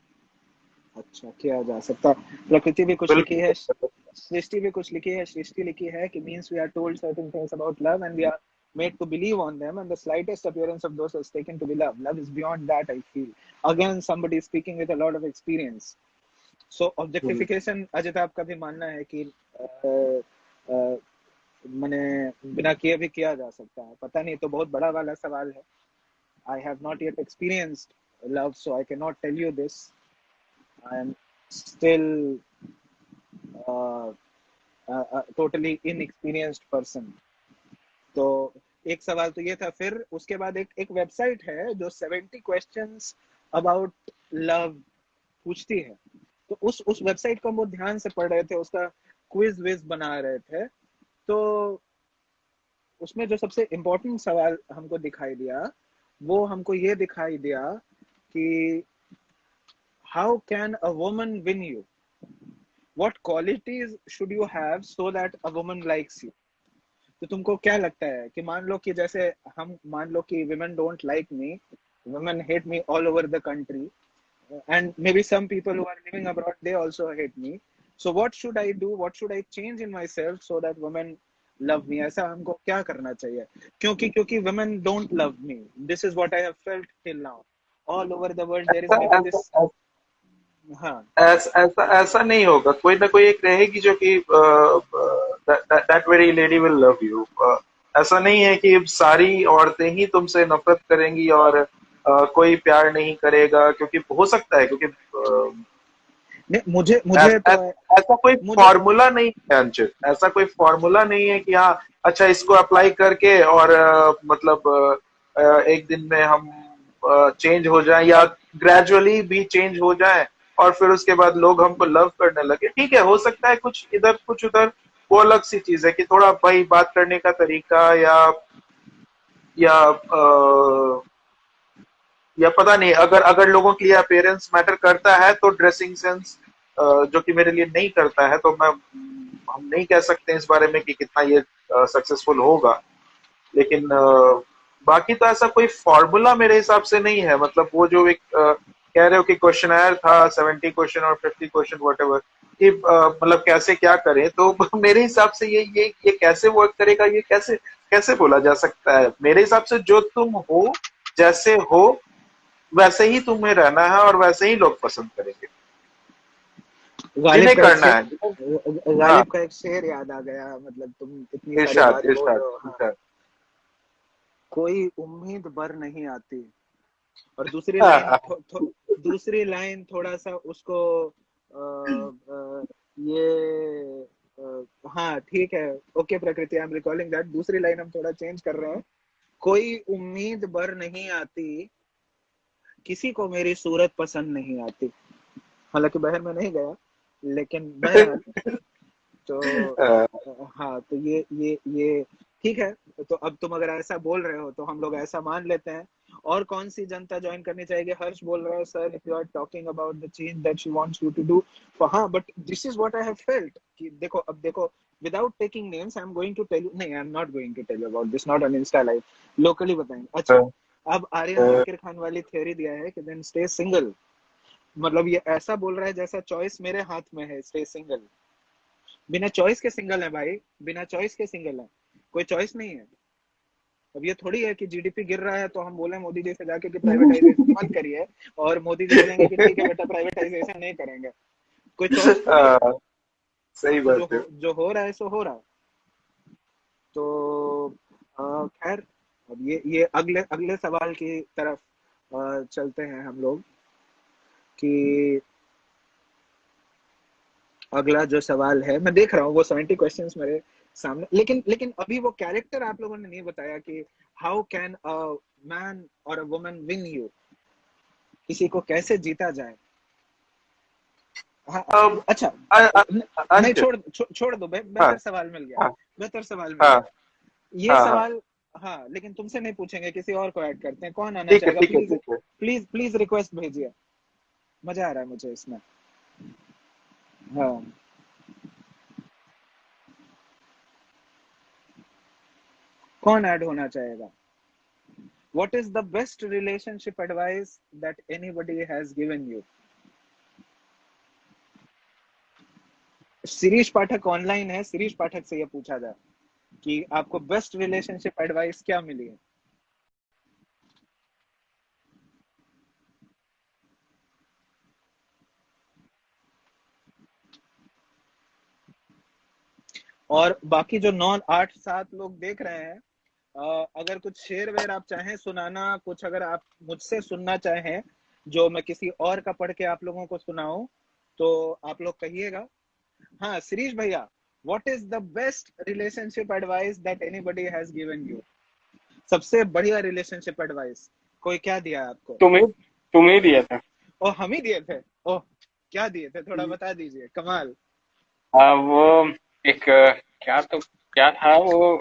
[SPEAKER 1] अच्छा, किया जा सकता. प्रकृति भी कुछ लिखी है, सृष्टि भी कुछ लिखी है. सृष्टि लिखी है कि means we are told certain things about love and we are made to believe on them and the slightest appearance of those is taken to be love. Love is beyond that, I feel. Again, somebody is speaking with a lot of experience. So objectification अजिताब का भी मानना है कि मैंने बिना किए भी किया जा सकता है. पता नहीं, तो बहुत बड़ा वाला सवाल है. I have not yet experienced love, so I cannot tell you this. I am still a totally inexperienced person. तो एक सवाल तो ये था. फिर उसके बाद एक वेबसाइट है जो 70 questions about love पूछती है. तो उस वेबसाइट को हम बहुत ध्यान से पढ़ रहे थे, उसका क्विज विज बना रहे थे. तो उसमें जो सबसे इम्पोर्टेंट सवाल हमको दिखाई दिया वो हमको ये दिखाई दिया कि how can a woman win you, what qualities should you have so that a woman likes you. तो तुमको क्या लगता है कि मान लो कि जैसे हम मान लो कि women don't like me, women hate me all over the country, and maybe some people who are living abroad, they also hate me. So what should I do? What should I change in myself so that women love me? ऐसा हमको क्या करना चाहिए? क्योंकि women don't love me. This is what I have felt till now. All over the world there is maybe this. हाँ,
[SPEAKER 7] ऐसा नहीं होगा. कोई ना कोई एक रहेगी जो कि that very lady will love you. ऐसा नहीं है कि सारी औरतें ही तुमसे नफरत करेंगी और कोई प्यार नहीं करेगा. क्योंकि हो सकता है, क्योंकि
[SPEAKER 1] मुझे
[SPEAKER 7] ऐसा कोई फॉर्मूला नहीं है अंचित. ऐसा कोई फॉर्मूला नहीं है कि हाँ अच्छा इसको अप्लाई करके और मतलब एक दिन में हम चेंज हो जाएं या ग्रेजुअली भी चेंज हो जाएं और फिर उसके बाद लोग हमको लव करने लगे. ठीक है, हो सकता है कुछ इधर कुछ उधर वो अलग सी चीज है कि थोड़ा भाई बात करने का तरीका या पता नहीं, अगर अगर लोगों के लिए अपीयरेंस मैटर करता है तो ड्रेसिंग सेंस जो कि मेरे लिए नहीं करता है, तो मैं हम नहीं कह सकते इस बारे में कि कितना ये सक्सेसफुल होगा। लेकिन बाकी तो ऐसा कोई फॉर्मूला मेरे हिसाब से नहीं है। मतलब वो जो एक कह रहे हो कि क्वेश्चनर था 70 क्वेश्चन और 50 क्वेश्चन व्हाटएवर, कि मतलब कैसे क्या करें, तो मेरे हिसाब से ये कैसे वर्क करेगा, ये कैसे कैसे बोला जा सकता है। मेरे हिसाब से जो तुम हो, जैसे हो, वैसे ही तुम्हें रहना है और वैसे ही लोग पसंद करेंगे
[SPEAKER 1] गालिब
[SPEAKER 7] जिन्हें
[SPEAKER 1] का एक
[SPEAKER 7] करना है।
[SPEAKER 1] शेर,
[SPEAKER 7] हाँ,
[SPEAKER 1] गालिब का एक शेर याद आ गया। मतलब तुम इतनी सारी
[SPEAKER 7] इरशाद
[SPEAKER 1] बात बोल
[SPEAKER 7] इरशाद
[SPEAKER 1] रहे हो। हाँ,
[SPEAKER 7] इरशाद।
[SPEAKER 1] कोई उम्मीद भर नहीं आती। और दूसरी लाइन
[SPEAKER 7] हाँ,
[SPEAKER 1] दूसरी लाइन थोड़ा सा उसको ये हाँ ठीक है, ओके प्रकृति, आई एम रिकॉलिंग दैट। दूसरी लाइन हम थोड़ा चेंज कर रहे हैं। कोई उम्मीद भर नहीं आती, किसी को मेरी सूरत पसंद नहीं आती। हालांकि बहर में नहीं गया, लेकिन बहरहाल तो हाँ, तो ये ठीक है। तो अब तुम अगर ऐसा बोल रहे हो तो हम लोग ऐसा मान लेते हैं। और कौन सी जनता ज्वाइन करनी चाहिए? हर्ष बोल रहा है, sir if you are talking about the change that she wants you to do, हाँ, but this is what I have felt कि देखो, अब देखो, without taking names I am going to tell you, नहीं, I am not going to tell you about this, not on insta live, locally बताएंगे। अच्छा, अब आर्यन जाकिर खान वाली थ्योरी दिया है कि देन स्टे सिंगल। मतलब ये ऐसा बोल रहा है जैसा चॉइस मेरे हाथ में है, स्टे सिंगल। बिना चॉइस के सिंगल है भाई, बिना चॉइस के सिंगल है, कोई चॉइस नहीं है। अब ये थोड़ी है कि जीडीपी गिर रहा है तो हम बोले मोदी जी से जाके कि प्राइवेटाइजेशन मत करिए, और मोदी जी बोलेंगे कि ठीक है बेटा प्राइवेटाइजेशन नहीं करेंगे। कोई चॉइस थोड़ी है।
[SPEAKER 7] सही
[SPEAKER 1] तो
[SPEAKER 7] बात है।
[SPEAKER 1] जो हो रहा है सो हो रहा है। तो खैर, अब ये अगले अगले सवाल की तरफ चलते हैं हम लोग कि अगला जो सवाल है, मैं देख रहा हूँ वो 70 क्वेश्चंस मेरे सामने, लेकिन अभी वो कैरेक्टर आप लोगों ने नहीं बताया कि हाउ कैन अ मैन और अ वुमन विन यू, किसी को कैसे जीता जाए। हाँ,
[SPEAKER 7] अब
[SPEAKER 1] अच्छा, नहीं,
[SPEAKER 7] अंकित।
[SPEAKER 1] छोड़ दो,
[SPEAKER 7] हाँ
[SPEAKER 1] बेहतर सवाल मिल गया,
[SPEAKER 7] हाँ
[SPEAKER 1] बेहतर सवाल मिल
[SPEAKER 7] हाँ
[SPEAKER 1] गया। ये
[SPEAKER 7] हाँ हाँ,
[SPEAKER 1] सवाल, हाँ, लेकिन तुमसे नहीं पूछेंगे, किसी और को ऐड करते हैं। कौन आना
[SPEAKER 7] ठीक है
[SPEAKER 1] चाहेगा?
[SPEAKER 7] ठीक है
[SPEAKER 1] प्लीज
[SPEAKER 7] ठीक है।
[SPEAKER 1] प्लीज प्लीज रिक्वेस्ट भेजिए, मजा आ रहा है मुझे इसमें। हाँ, कौन ऐड होना चाहेगा? What is the best relationship advice that anybody has given you? Shirish Pathak online है, शिरीष पाठक से ये पूछा जाए कि आपको बेस्ट रिलेशनशिप एडवाइस क्या मिली है। और बाकी जो 9 8 7 लोग देख रहे हैं, अगर कुछ शेर वेर आप चाहें सुनाना, कुछ अगर आप मुझसे सुनना चाहें जो मैं किसी और का पढ़ के आप लोगों को सुनाऊं, तो आप लोग कहिएगा। हाँ, शिरीष भैया, what is the best relationship advice that anybody has given you? सबसे बढ़िया रिलेशनशिप एडवाइस कोई क्या दिया है आपको?
[SPEAKER 8] तुम्हें दिया था।
[SPEAKER 1] ओ, हम ही दिए थे? ओह, क्या दिए थे, थोड़ा बता दीजिए। कमाल।
[SPEAKER 8] वो एक क्या था वो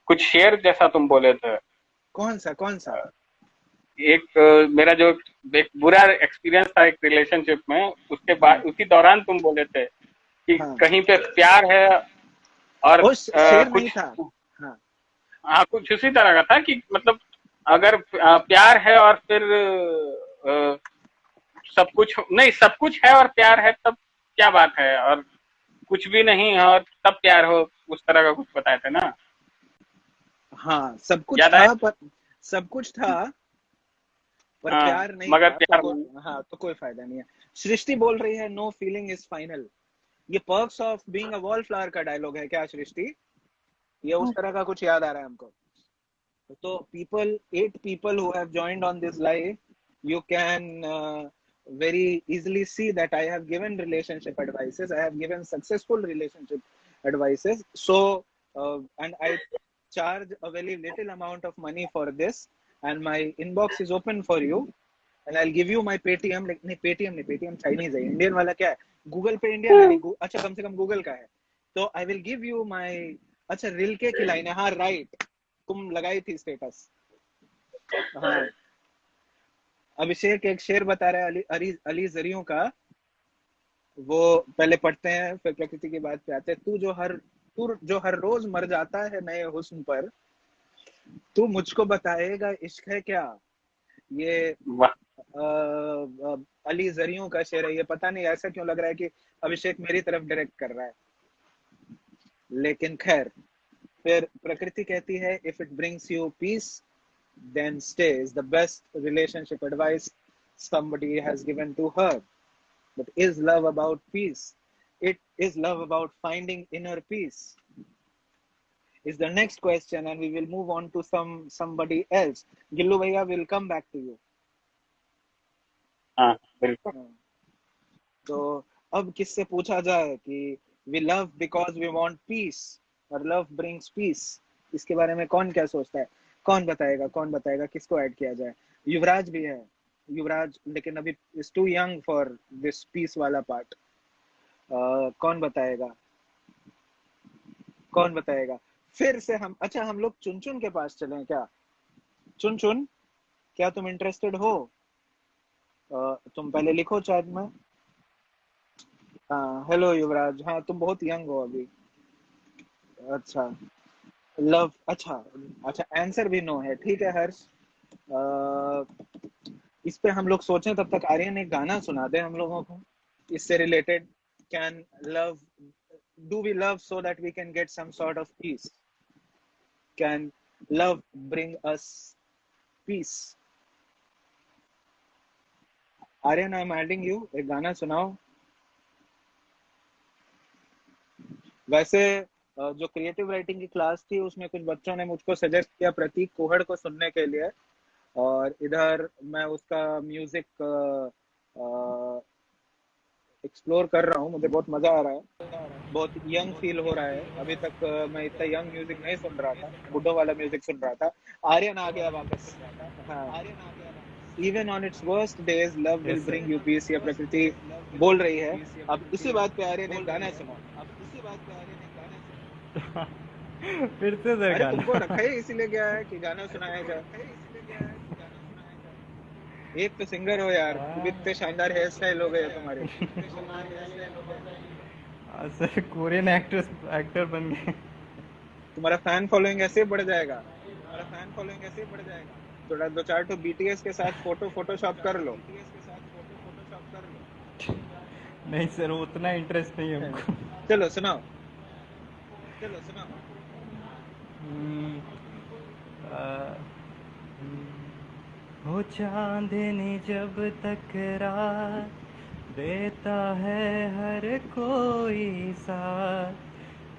[SPEAKER 8] कुछ शेर जैसा तुम बोले थे।
[SPEAKER 1] कौन सा?
[SPEAKER 8] एक मेरा जो एक बुरा एक्सपीरियंस था एक रिलेशनशिप में, उसके बाद उसी दौरान तुम बोले थे कि
[SPEAKER 1] हाँ,
[SPEAKER 8] कहीं पे प्यार है और
[SPEAKER 1] ओ, शेर नहीं
[SPEAKER 8] कुछ,
[SPEAKER 1] था। हाँ,
[SPEAKER 8] हाँ, कुछ उसी तरह का था कि मतलब अगर प्यार है और फिर सब कुछ नहीं, सब कुछ है और प्यार है तब क्या बात है, और कुछ भी नहीं है और तब प्यार हो, उस तरह का कुछ बताए थे ना।
[SPEAKER 1] हाँ, सब कुछ
[SPEAKER 8] याद
[SPEAKER 1] था,
[SPEAKER 8] आया?
[SPEAKER 1] पर सब कुछ था पर
[SPEAKER 8] हाँ,
[SPEAKER 1] प्यार नहीं
[SPEAKER 8] मगर
[SPEAKER 1] था,
[SPEAKER 8] प्यार
[SPEAKER 1] तो
[SPEAKER 8] नहीं।
[SPEAKER 1] हाँ, तो कोई फायदा नहीं है। सृष्टि बोल रही है नो फीलिंग इज फाइनल। ये पर्क्स ऑफ बीइंग अ वॉलफ्लावर का डायलॉग है क्या सृष्टि? ये उस तरह का कुछ याद आ रहा है हमको। तो people, 8 people who have joined on this live, you can very easily see that I have given relationship advices, I have given successful relationship advices. So and I charge a very little amount of money for this, and my inbox is open for you, and I'll give you my Paytm. Like नहीं, Paytm नहीं, Paytm Chinese है, Indian वाला क्या है, Google पे Indian है नहीं, अच्छा कम से कम गूगल का है, तो I will give you my, अच्छा रिलके की लाइन है, हाँ राइट, तुम लगाई थी स्टेटस। हाँ अभिषेक एक शेर बता रहा है अली जरियों का, वो पहले पढ़ते हैं फिर प्रकृति की बात पे आते हैं। तू जो हर रोज मर जाता है नए हुस्न पर, तू मुझको बताएगा इश्क है क्या। ये अली जरियों का शेर है। ये पता नहीं ऐसा क्यों लग रहा है कि अभिषेक मेरी तरफ डायरेक्ट कर रहा है, लेकिन खैर। फिर प्रकृति कहती है if it brings you peace then stay is the best relationship advice somebody has given to her. But is love about peace? It is love about finding inner peace? Is the next question, and we will move on to somebody else. Gillu bhaiya will come back to you.
[SPEAKER 8] हाँ बिल्कुल।
[SPEAKER 1] तो अब किससे पूछा जाए कि we love because we want peace और love brings peace, इसके बारे में कौन क्या सोचता है? कौन बताएगा किसको ऐड किया जाए? युवराज भी है, युवराज लेकिन अभी is too young for this peace वाला पार्ट। कौन बताएगा? फिर से हम, अच्छा हम लोग चुन के पास चलें क्या? चुन क्या तुम इंटरेस्टेड हो? तुम पहले लिखो चैट में। हेलो युवराज, हाँ तुम बहुत यंग हो अभी। अच्छा लव, अच्छा आंसर भी नो है, ठीक है हर्ष। इस पे हम लोग सोचें तब तक आर्यन एक गाना सुना दे हम लोगों को इससे related. Can love, do we love so that we can get some sort of peace? Can love bring us peace? Aryan I am adding you, एक गाना सुनाओ। वैसे जो क्रिएटिव राइटिंग की क्लास थी उसमें कुछ बच्चों ने मुझको सजेस्ट किया प्रतीक कुहड़ को सुनने के लिए, और इधर मैं उसका म्यूजिक एक्सप्लोर कर रहा हूँ। मुझे बहुत मजा आ रहा है, बहुत यंग फील हो रहा है। अभी तक मैं इतना यंग म्यूजिक नहीं सुन रहा था, बुड्ढों वाला म्यूजिक सुन रहा था। आर्यन आ गया वापस। हाँ, even on its worst days love will bring you peace, ये प्रकृति बोल रही है। अब इसी बात पे आर्यन एक गाना सुना।
[SPEAKER 3] फिर से सर
[SPEAKER 1] अरे
[SPEAKER 3] गाना।
[SPEAKER 1] तुमको रखा है इसीलिए गया है कि गाना सुनाया जाए। एक तो सिंगर हो यार, इतने शानदार हेयर स्टाइल हो गए तुम्हारे।
[SPEAKER 3] सर कोरियन एक्टर बन गए।
[SPEAKER 1] तुम्हारा फैन फॉलोइंग ऐसे बढ़ जाएगा। थोड़ा 2-4 तो बीटीएस के साथ फोटोशॉप कर लो।
[SPEAKER 3] नहीं सर उतना इंटरेस्ट नहीं है हमको।
[SPEAKER 1] चलो सुनाओ।
[SPEAKER 3] हो चांदनी जब तक रात देता है हर कोई साथ,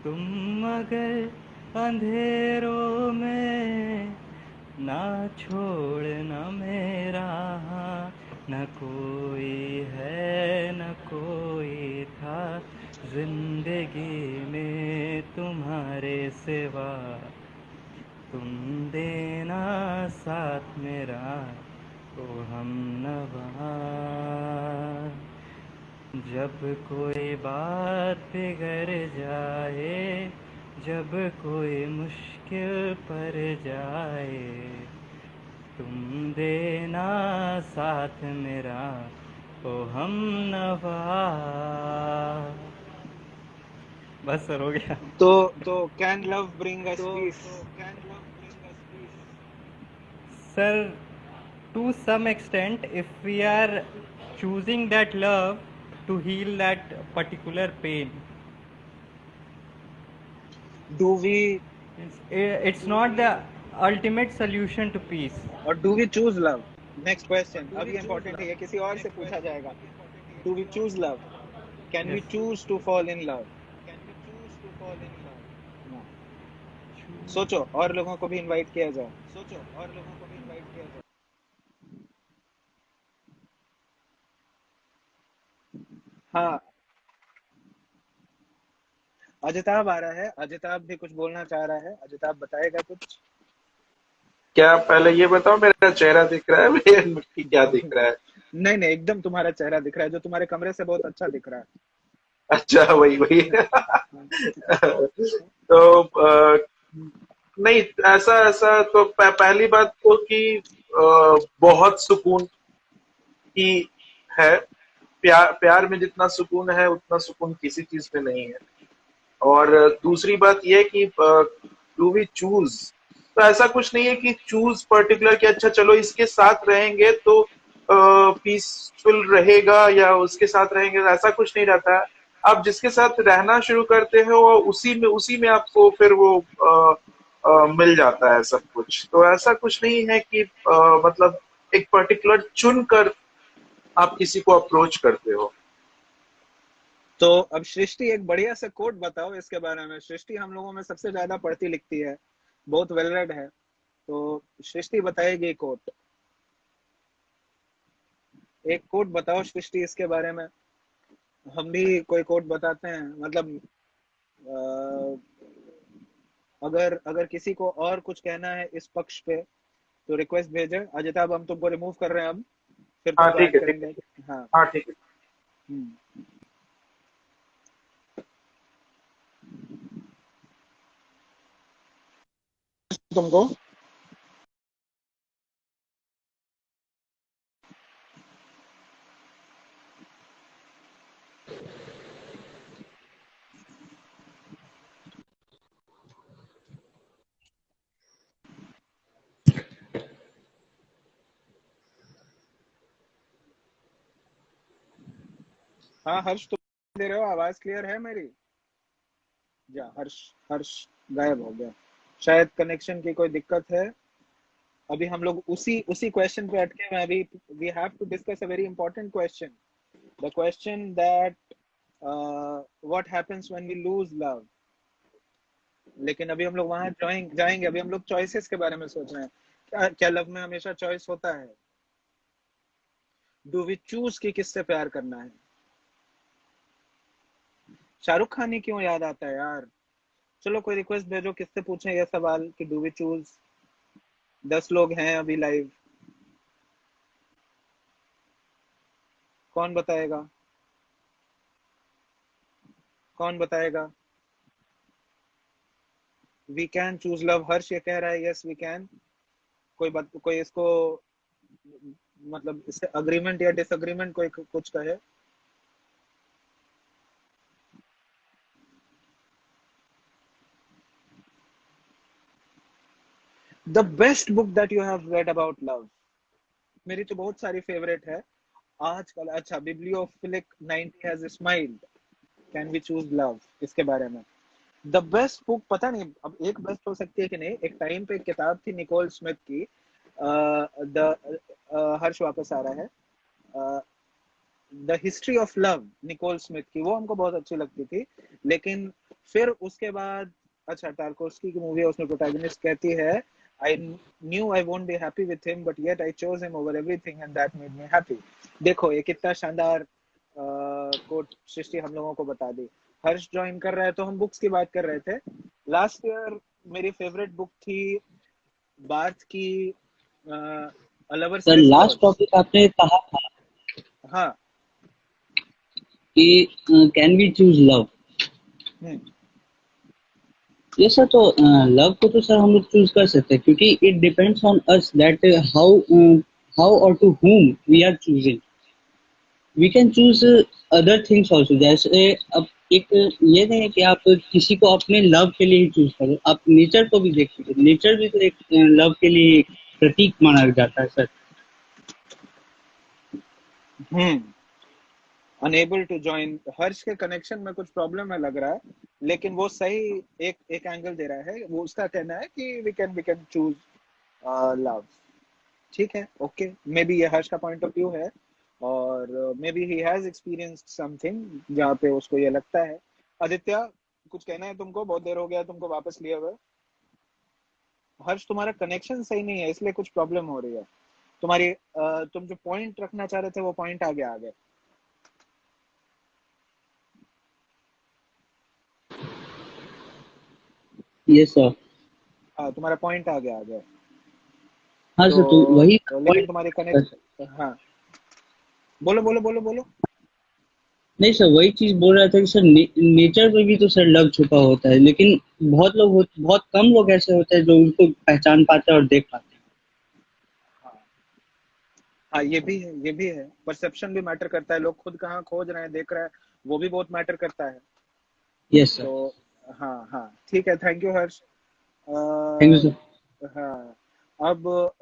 [SPEAKER 3] तुम अगर अंधेरों में ना छोड़ना मेरा हाथ, न कोई है न कोई था जिंदगी में तुम्हारे सिवा, तुम देना साथ मेरा ओ हम नवा। जब कोई बात बिगड़ जाए, जब कोई मुश्किल पड़ जाए, तुम देना साथ मेरा ओ हम नवा। बस सर हो गया।
[SPEAKER 1] तो can love bring us piece?
[SPEAKER 3] Sir, to some extent, if we are choosing that love to heal that particular pain,
[SPEAKER 1] Do we,
[SPEAKER 3] it's not the ultimate solution to peace.
[SPEAKER 1] or do we choose love? Next question. अब ये important है, ये किसी और से पूछा जाएगा। Do we choose love? Can we
[SPEAKER 3] Yes.
[SPEAKER 1] choose to fall in love? No. सोचो और लोगों को भी इनवाइट किया जाए। हाँ अजिताभ आ रहा है, अजिताभ भी कुछ बोलना चाह रहा है। अजिताभ बताएगा कुछ?
[SPEAKER 7] क्या पहले ये बताओ, मेरा चेहरा दिख रहा है, मेरी मिट्टी क्या दिख रहा है?
[SPEAKER 1] नहीं एकदम तुम्हारा चेहरा दिख रहा है, जो तुम्हारे कमरे से बहुत अच्छा दिख रहा है।
[SPEAKER 7] अच्छा, वही वही। तो नहीं, ऐसा ऐसा तो पहली बात तो कि बहुत सुकून की है। प्यार प्यार में जितना सुकून है उतना सुकून किसी चीज में नहीं है। और दूसरी बात यह कि डू वी चूज, तो ऐसा कुछ नहीं है कि चूज पर्टिकुलर कि अच्छा चलो इसके साथ रहेंगे तो पीसफुल रहेगा या उसके साथ रहेंगे, ऐसा कुछ नहीं रहता है। आप जिसके साथ रहना शुरू करते हो उसी में आपको फिर वो मिल जाता है सब कुछ। तो ऐसा कुछ नहीं है कि मतलब एक पर्टिकुलर चुन कर आप किसी को अप्रोच करते हो।
[SPEAKER 1] तो अब सृष्टि एक बढ़िया सा कोट बताओ इसके बारे में। सृष्टि हम लोगों में सबसे ज्यादा पढ़ती लिखती है, बहुत वेल रेड है, तो सृष्टि बताएगी कोट। एक कोट बताओ सृष्टि इसके बारे में। हम भी कोई कोट बताते हैं, मतलब अगर अगर किसी को और कुछ कहना है इस पक्ष पे तो रिक्वेस्ट भेजे। अजिता, अब हम तुमको रिमूव कर रहे हैं, अब फिर
[SPEAKER 7] हाँ
[SPEAKER 1] तुमको
[SPEAKER 7] ठीक
[SPEAKER 1] ऐड
[SPEAKER 7] है, ठीक है।
[SPEAKER 1] करेंगे। हाँ।
[SPEAKER 7] हाँ ठीक है।
[SPEAKER 1] हम्म। तुमको हाँ हर्ष, तुम दे रहे हो? आवाज क्लियर है मेरी? जा हर्ष, हर्ष गायब हो गया। शायद कनेक्शन की कोई दिक्कत है। अभी हम लोग उसी उसी क्वेश्चन पे अटके हुए हैं। अभी we have to discuss a very important question, the question that what happens when we lose love. लेकिन अभी हम लोग वहां जाएंगे। अभी हम लोग चॉइसेस के बारे में सोच रहे हैं। क्या क्या लव में हमेशा चॉइस होता है? डू वी चूज कि किससे प्यार करना है? शाहरुख खान ही क्यों याद आता है यार? चलो कोई रिक्वेस्ट भेजो, किससे पूछें ये सवाल कि डू वी चूज। 10 लोग हैं अभी लाइव, कौन बताएगा? कौन बताएगा? वी कैन चूज लव, हर्ष ये कह रहा है यस वी कैन। कोई इसको मतलब इससे अग्रीमेंट या डिसएग्रीमेंट कोई कुछ कहे? The best book that you have read about love. मेरी तो बहुत सारी फेवरेट है आजकल। अच्छा, bibliophilic 90 has smiled, can we choose love, इसके बारे में। द बेस्ट बुक पता नहीं, अब एक बेस्ट हो सकती है कि नहीं। एक टाइम पे एक किताब थी निकोल स्मिथ की, द हर्ष वापस आ रहा है, the history of love, Nicole Smith की। वो हमको बहुत अच्छी लगती थी। लेकिन फिर उसके बाद अच्छा, टार्कोव्स्की की मूवी है, उसमें प्रोटैगनिस्ट कहती है I knew I won't be happy with him but yet I chose him over everything and that made me happy. देखो ये कितना शानदार कोट सृष्टि हम लोगों को बता दी। हर्ष ज्वाइन कर रहा है, तो हम बुक्स की बात कर रहे थे। लास्ट ईयर मेरी फेवरेट बुक थी बार्थ की, a lover's
[SPEAKER 5] sir last
[SPEAKER 1] whispers.
[SPEAKER 5] Topic आपने कहा था
[SPEAKER 1] हाँ।
[SPEAKER 5] कि can we choose love.
[SPEAKER 1] Hmm.
[SPEAKER 5] ये सर, तो लव को तो सर हम लोग चूज कर सकते हैं, क्योंकि it depends on us that how how or to whom we are choosing. We can choose other things also. जैसे अब एक ये नहीं है कि आप किसी को अपने लव के लिए ही चूज करो, आप नेचर को भी देख सकते हो। नेचर भी तो एक लव के लिए एक प्रतीक माना जाता है sir.
[SPEAKER 1] Hmm. Unable to join, Harsh के कनेक्शन में कुछ प्रॉब्लम है लग रहा है, लेकिन वो सही एक एक एंगल दे रहा है। वो उसका कहना है कि वी कैन चूज लव। ठीक है, ओके, मे बी ये हर्ष का पॉइंट ऑफ व्यू है, और may be he has experienced something जहाँ पे उसको ये लगता है। आदित्य, कुछ कहना है तुमको? बहुत देर हो गया तुमको वापस लिए हुए। हर्ष, तुम्हारा कनेक्शन सही नहीं है, इसलिए कुछ प्रॉब्लम हो रही है तुम्हारी। तुम जो पॉइंट रखना चाह रहे थे वो पॉइंट आगे आ गए।
[SPEAKER 5] ये सर।
[SPEAKER 1] हाँ, तुम्हारा पॉइंट आ गया।
[SPEAKER 5] हाँ सर, तो
[SPEAKER 1] तो
[SPEAKER 5] वही
[SPEAKER 1] लेकिन
[SPEAKER 5] point
[SPEAKER 1] तुम्हारी
[SPEAKER 5] है।
[SPEAKER 1] कनेक्ट, हाँ, बोलो बोलो बोलो बोलो।
[SPEAKER 5] नहीं सर, वही चीज बोल रहा था कि सर नेचर में भी तो सर लव छुपा होता है, लेकिन बहुत कम लोग ऐसे होते हैं जो उनको पहचान पाते हैं और देख पाते हैं।
[SPEAKER 1] हाँ हाँ, ये भी है, ये भी है। परसेप्शन भी मैटर करता है, लोग खुद कहाँ खोज रहे हैं, देख रहे हैं, वो भी बहुत मैटर करता है।
[SPEAKER 5] Yes sir.
[SPEAKER 1] तो हाँ हाँ, ठीक है, thank you Harsh.
[SPEAKER 5] Thank you sir.
[SPEAKER 1] हाँ, अब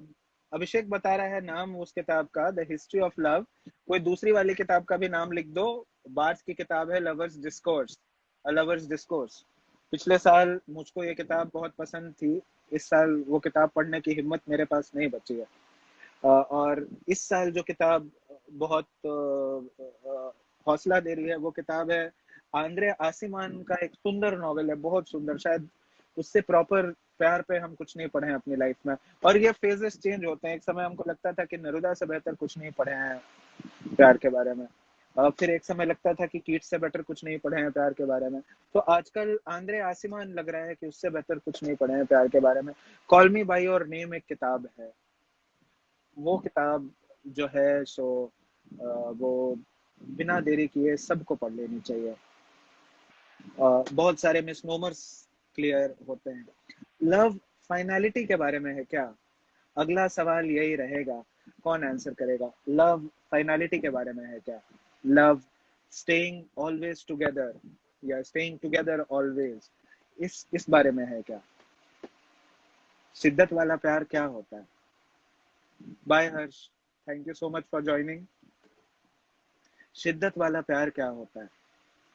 [SPEAKER 1] अभिषेक बता रहा है नाम उस किताब का, द हिस्ट्री ऑफ लव। कोई दूसरी वाली किताब का भी नाम लिख दो। बार्थ की किताब है लवर्स डिस्कोर्स, अ लवर्स डिस्कोर्स। पिछले साल मुझको ये किताब बहुत पसंद थी, इस साल वो किताब पढ़ने की हिम्मत मेरे पास नहीं बची है। और इस साल जो किताब बहुत हौसला दे रही है, वो किताब है आंद्रे आसिमान का एक सुंदर नॉवेल है, बहुत सुंदर। शायद उससे प्रॉपर प्यार पे हम कुछ नहीं पढ़े हैं अपनी लाइफ में। और ये फेजेस चेंज होते हैं, एक समय हमको लगता था कि नेरुदा से बेहतर कुछ नहीं पढ़े हैं प्यार के बारे में, फिर एक समय लगता था कि कीट्स से बेटर कुछ नहीं पढ़े हैं प्यार के बारे में। तो आजकल आंद्रे आसिमान लग रहा है कि उससे बेहतर कुछ नहीं पढ़े हैं प्यार के बारे में। Call me by your name एक किताब है, वो किताब जो है सो वो बिना देरी किए सबको पढ़ लेनी चाहिए। बहुत सारे मिसनोमर्स क्लियर होते हैं। लव फाइनलिटी के बारे में है क्या? अगला सवाल यही रहेगा, कौन आंसर करेगा? लव फाइनलिटी के बारे में है क्या? लव स्टेइंग ऑलवेज टुगेदर या स्टेइंग टुगेदर ऑलवेज, इस बारे में है क्या? शिद्दत वाला प्यार क्या होता है? Bye Harsh, thank you so much for joining. शिद्दत वाला प्यार क्या होता है,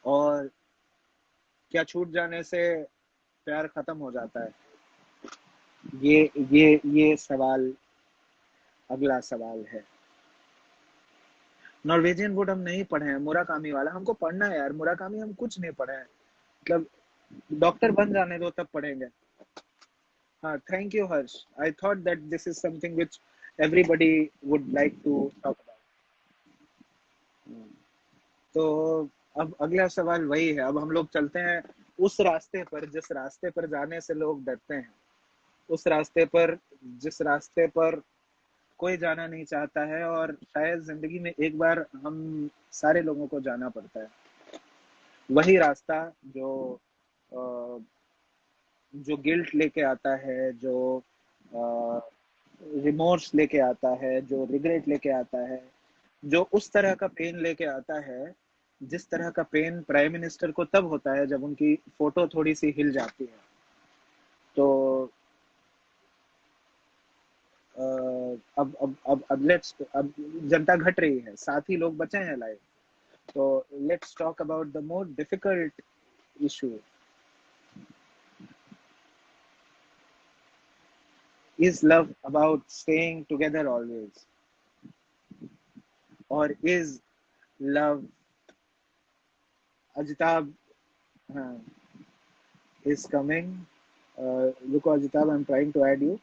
[SPEAKER 1] और क्या छूट जाने से प्यार खत्म हो जाता है? ये सवाल अगला सवाल है। नॉर्वेजियन वुड हम नहीं पढ़े हैं, मुराकामी वाला हमको पढ़ना है यार। मुराकामी हम कुछ नहीं पढ़े हैं, मतलब डॉक्टर बन जाने दो तब पढ़ेंगे। हाँ, thank you Harsh. I thought that this is something which everybody would like to talk about. तो अब अगला सवाल वही है, अब हम लोग चलते हैं उस रास्ते पर जिस रास्ते पर जाने से लोग डरते हैं, उस रास्ते पर जिस रास्ते पर कोई जाना नहीं चाहता है, और शायद जिंदगी में एक बार हम सारे लोगों को जाना पड़ता है। वही रास्ता जो गिल्ट लेके आता है, जो रिमोर्स लेके आता है, जो रिग्रेट लेके आता है, जो उस तरह का पेन लेके आता है जिस तरह का पेन प्राइम मिनिस्टर को तब होता है जब उनकी फोटो थोड़ी सी हिल जाती है। तो अब लेट्स, अब जनता घट रही है, साथ ही लोग बचे हैं लाइव। तो let's talk about the more difficult issue. Is love about staying together always, or is love, Ajitabh is coming, रुको Ajitabh, I'm trying to add you।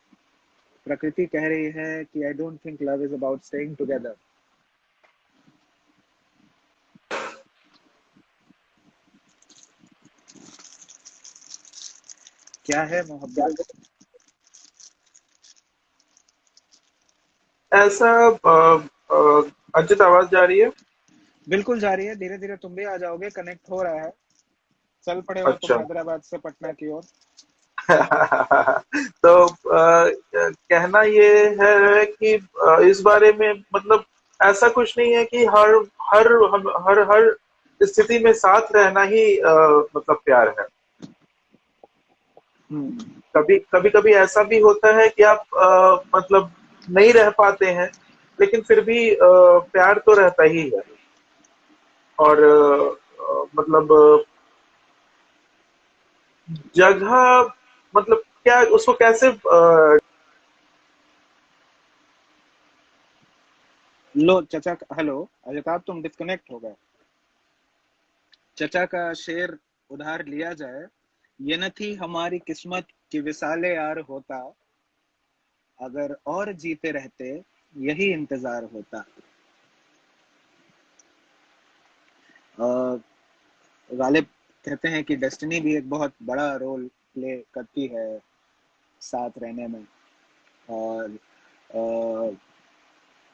[SPEAKER 1] प्रकृति कह रही है कि I don't think love is about staying together। क्या है मोहब्बत?
[SPEAKER 7] ऐसा अजित आवाज जा रही है?
[SPEAKER 1] बिल्कुल जा रही है, धीरे धीरे तुम भी आ जाओगे, कनेक्ट हो रहा है। चल पड़े हो तुम
[SPEAKER 7] अच्छा।
[SPEAKER 1] हैदराबाद से पटना की ओर।
[SPEAKER 7] तो कहना ये है कि इस बारे में मतलब ऐसा कुछ नहीं है कि हर हर हर हर स्थिति में साथ रहना ही मतलब प्यार है। कभी कभी कभी ऐसा भी होता है कि आप मतलब नहीं रह पाते हैं, लेकिन फिर भी प्यार तो रहता ही है। और मतलब जगह, मतलब क्या उसको कैसे
[SPEAKER 1] लो चचा, हेलो अजिताभ, तुम डिस्कनेक्ट हो गए। चचा का शेर उधार लिया जाए, ये न थी हमारी किस्मत कि विसाले यार होता, अगर और जीते रहते यही इंतजार होता। गालिब कहते हैं कि डेस्टिनी भी एक बहुत बड़ा रोल प्ले करती है साथ रहने में। और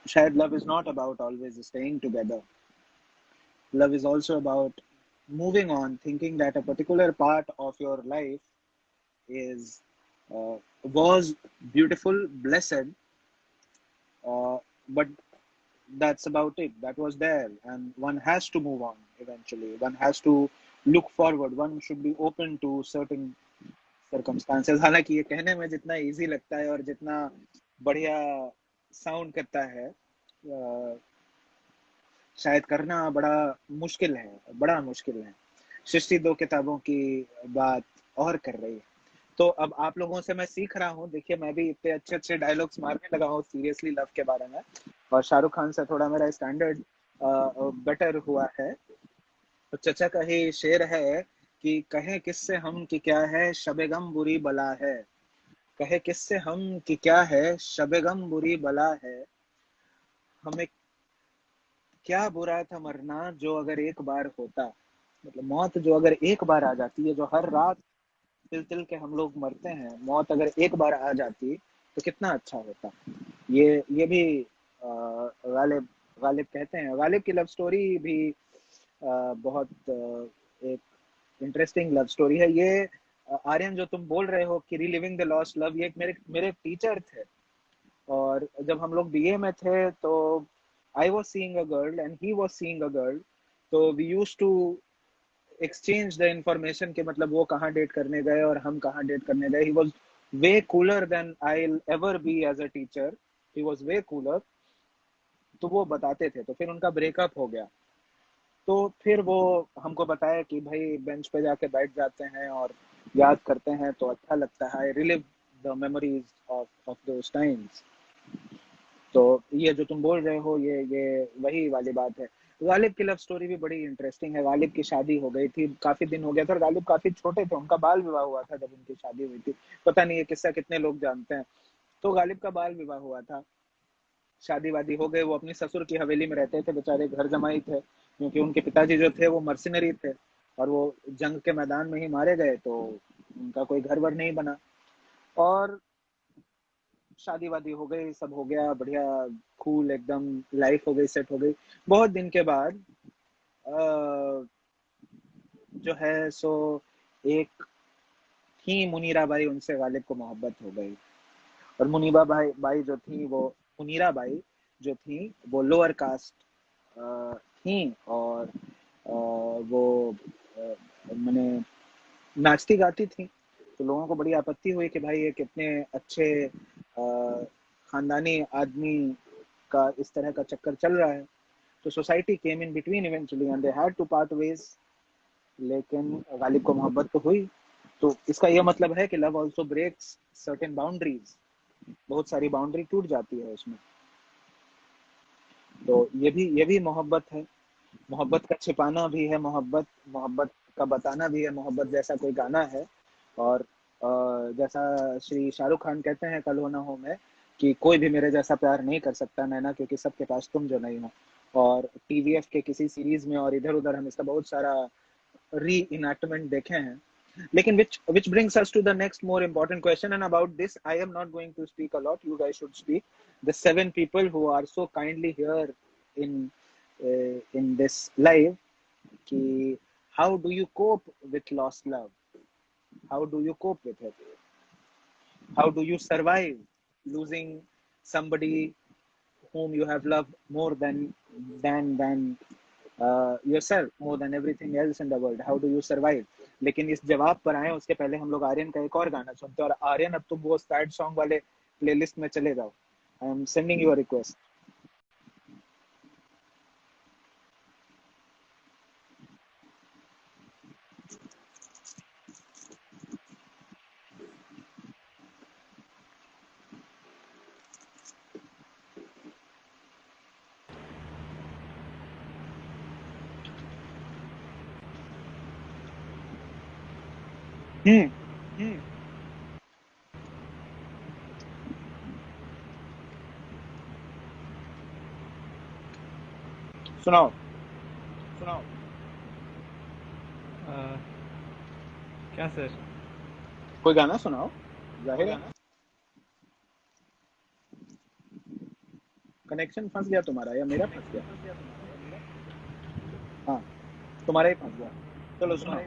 [SPEAKER 1] शायद love is not about always staying together, love is also about moving on, thinking that a particular part of your life is was beautiful, blessed, but that's about it. That was there, and one has to move on eventually. One has to look forward. One should be open to certain circumstances. हालांकि ये कहने में जितना easy लगता है और जितना बढ़िया साउंड करता है, शायद करना बड़ा मुश्किल है। सृष्टि 2 किताबों की बात और कर रही है। तो अब आप लोगों से मैं सीख रहा हूँ। देखिए, मैं भी इतने अच्छे डायलॉग्स मारने लगा हूँ सीरियसली लव के बारे में, और शाहरुख खान से थोड़ा मेरा स्टैंडर्ड बेटर हुआ है। तो चचा का ही शेर है कि कहे किससे हम कि क्या है शबे गम बुरी बला है, कहे किससे हम कि क्या है शबे गम बुरी बला है, हमें क्या बुरा था मरना जो अगर एक बार होता। मतलब मौत जो अगर एक बार आ जाती है, जो हर रात तिल के हम लोग मरते हैं, मौत अगर एक बार आ जाती तो कितना अच्छा होता। ये भी गालिब कहते हैं। गालिब की लव स्टोरी भी बहुत एक इंटरेस्टिंग लव स्टोरी है। ये आर्यन, जो तुम बोल रहे हो कि रिलिविंग द लॉस्ट लव, ये मेरे टीचर थे, और जब हम लोग बीए में थे तो I was seeing a girl and he was seeing a girl, तो we used to exchange the information कि मतलब वो कहाँ डेट करने गए और हम कहाँ डेट करने गए। He was way cooler than I'll ever be as a teacher. He was way cooler. तो वो बताते थे। तो फिर उनका ब्रेकअप हो गया, तो फिर वो हमको बताया कि भाई बेंच पे जाके बैठ जाते हैं और याद करते हैं तो अच्छा लगता है। I relive the memories of those times. तो ये जो तुम बोल रहे हो, ये वही वाली बात है। गालिब की लव स्टोरी भी बड़ी इंटरेस्टिंग है। गालिब की शादी हो गई थी, काफी दिन हो गया था, और गालिब काफी छोटे थे। उनका बाल विवाह हुआ था जब उनकी शादी हुई थी। पता नहीं ये किस्सा कितने लोग जानते हैं। तो गालिब का बाल विवाह हुआ था, शादी वादी हो गए। वो अपनी ससुर की हवेली में रहते थे, बेचारे घर जमाई थे, क्योंकि उनके पिताजी जो थे वो मर्सिनरी थे और वो जंग के मैदान में ही मारे गए, तो उनका कोई घर वर नहीं बना, और शादी वादी हो गई, सब हो गया बढ़िया, कूल एकदम लाइफ हो गई, सेट हो गई। बहुत दिन के बाद जो है सो एक थी मुनीरा बाई, उनसे गालिब को मोहब्बत हो गई। और मुनीबा बाई जो थी, वो मुनीरा बाई जो थी वो लोअर कास्ट थी, और वो मैंने नाचती गाती थी। तो लोगों को बड़ी आपत्ति हुई कि भाई ये कितने अच्छे खानदानी आदमी का इस तरह का चक्कर चल रहा है। तो society came in between eventually and they had to part ways. लेकिन गालिब को मोहब्बत तो हुई। तो इसका यह मतलब है कि love also breaks certain boundaries. बहुत सारी बाउंड्री टूट जाती है उसमें। तो ये भी मोहब्बत है। मोहब्बत का छिपाना भी है मोहब्बत का बताना भी है। मोहब्बत जैसा कोई गाना है, और जैसा श्री शाहरुख खान कहते हैं कल हो ना हो में कि कोई भी मेरे जैसा प्यार नहीं कर सकता नैना, क्योंकि सबके पास तुम जो नहीं हो। और टीवीएफ के किसी सीरीज में और इधर उधर हम इसका बहुत सारा री इनैक्टमेंट देखे हैं। लेकिन which brings us to the next more important question, and about this I am not going to speak a lot. You guys should speak. The 7 people who are so kindly here in this live, कि how do you cope with lost love? How do you cope with it? How do you survive losing somebody whom you have loved more than yourself, more than everything else in the world? How do you survive? लेकिन इस जवाब पर आए उसके पहले हम लोग आर्यन का एक और गाना सुनते हैं। और आर्यन, अब तुम वो सैड सॉन्ग वाले प्लेलिस्ट में चले जाओ। I am sending you a request. सुनाओ।
[SPEAKER 3] क्या सर?
[SPEAKER 1] कोई गाना सुनाओ, जाहिर है। कनेक्शन फंस गया तुम्हारा या मेरा फंस गया? हाँ, तुम्हारा ही फंस गया। चलो सुनाओ।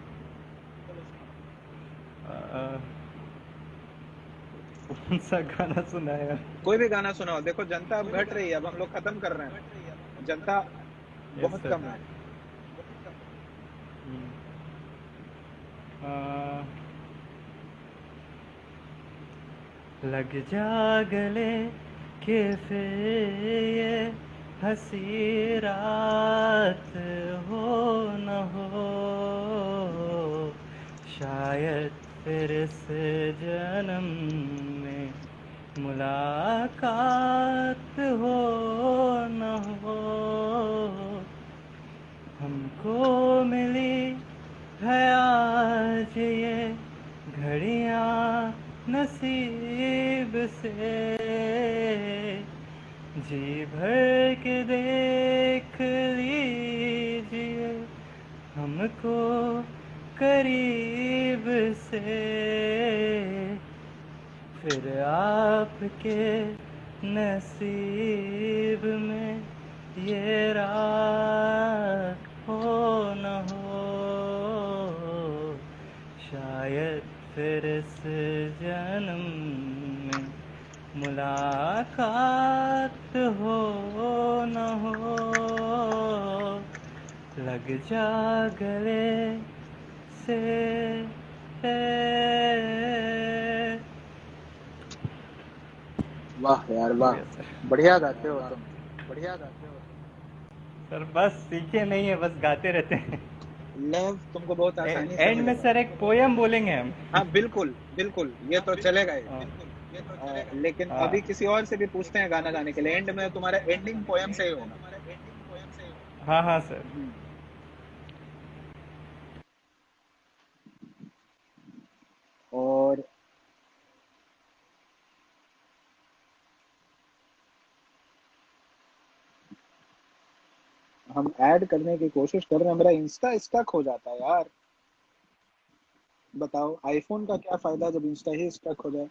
[SPEAKER 3] कौन सा गाना सुना है यार?
[SPEAKER 1] कोई भी गाना सुनाओ। देखो जनता अब घट रही है, अब हम लोग खत्म कर रहे हैं, जनता बहुत
[SPEAKER 3] सर।
[SPEAKER 1] कम है।
[SPEAKER 3] लग जा गले के फिर ये हंसी रात हो न हो, शायद फिर इस जन्म में मुलाकात हो न हो। हमको मिली है आज ये घड़ियाँ नसीब से, जी भर के देख लीजिए हमको करीब से, फिर आपके नसीब में ये रात हो न हो, शायद फिर इस जन्म में मुलाकात हो न हो। लग जा गले से।
[SPEAKER 1] वाह यार वाह, बढ़िया गाते हो तुम, बढ़िया गाते हो
[SPEAKER 3] सर। बस सीखे नहीं है, बस गाते रहते हैं।
[SPEAKER 1] लव तुमको बहुत आसानी से
[SPEAKER 3] एंड में सर एक पोयम बोलेंगे हम।
[SPEAKER 1] हाँ बिल्कुल बिल्कुल, ये तो चलेगा ही। लेकिन अभी किसी और से भी पूछते हैं गाना गाने के लिए, एंड में तुम्हारा एंडिंग पोयम से ही होगा।
[SPEAKER 3] हाँ हाँ सर।
[SPEAKER 1] और हम ऐड करने की कोशिश कर रहे हैं, मेरा इंस्टा स्टक हो जाता है यार। बताओ आईफोन का क्या फायदा जब इंस्टा ही स्टक हो जाए,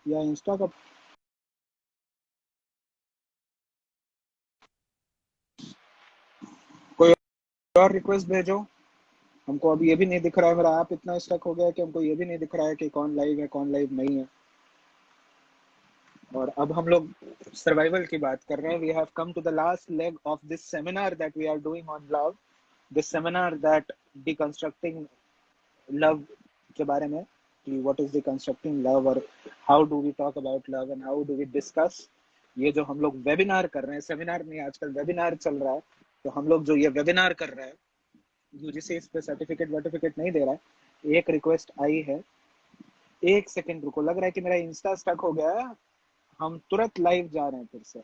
[SPEAKER 1] या इंस्टा का। कोई और रिक्वेस्ट भेजो। हमको अभी ये भी नहीं दिख रहा है, मेरा ऐप इतना स्टक हो गया है कि हमको ये भी नहीं दिख रहा है कि कौन लाइव है कौन लाइव नहीं है। और अब हम लोग सर्वाइवल की बात कर रहे हैं। We have come to the last leg of this seminar that we are doing on love, this seminar that deconstructing love के बारे में, कि व्हाट इज डिकंस्ट्रक्टिंग लव और how do we talk about love and how do we discuss. ये जो हम लोग webinar कर रहे हैं, सेमिनार नहीं, आजकल वेबिनार चल रहा है, तो हम लोग जो ये वेबिनार कर रहे हैं, यूजीसी इस पे सर्टिफिकेट नहीं दे रहा है। एक रिक्वेस्ट आई है, एक सेकंड रुको, लग रहा है कि मेरा इंस्टा स्टक हो गया है, हम तुरंत लाइव जा रहे हैं फिर से।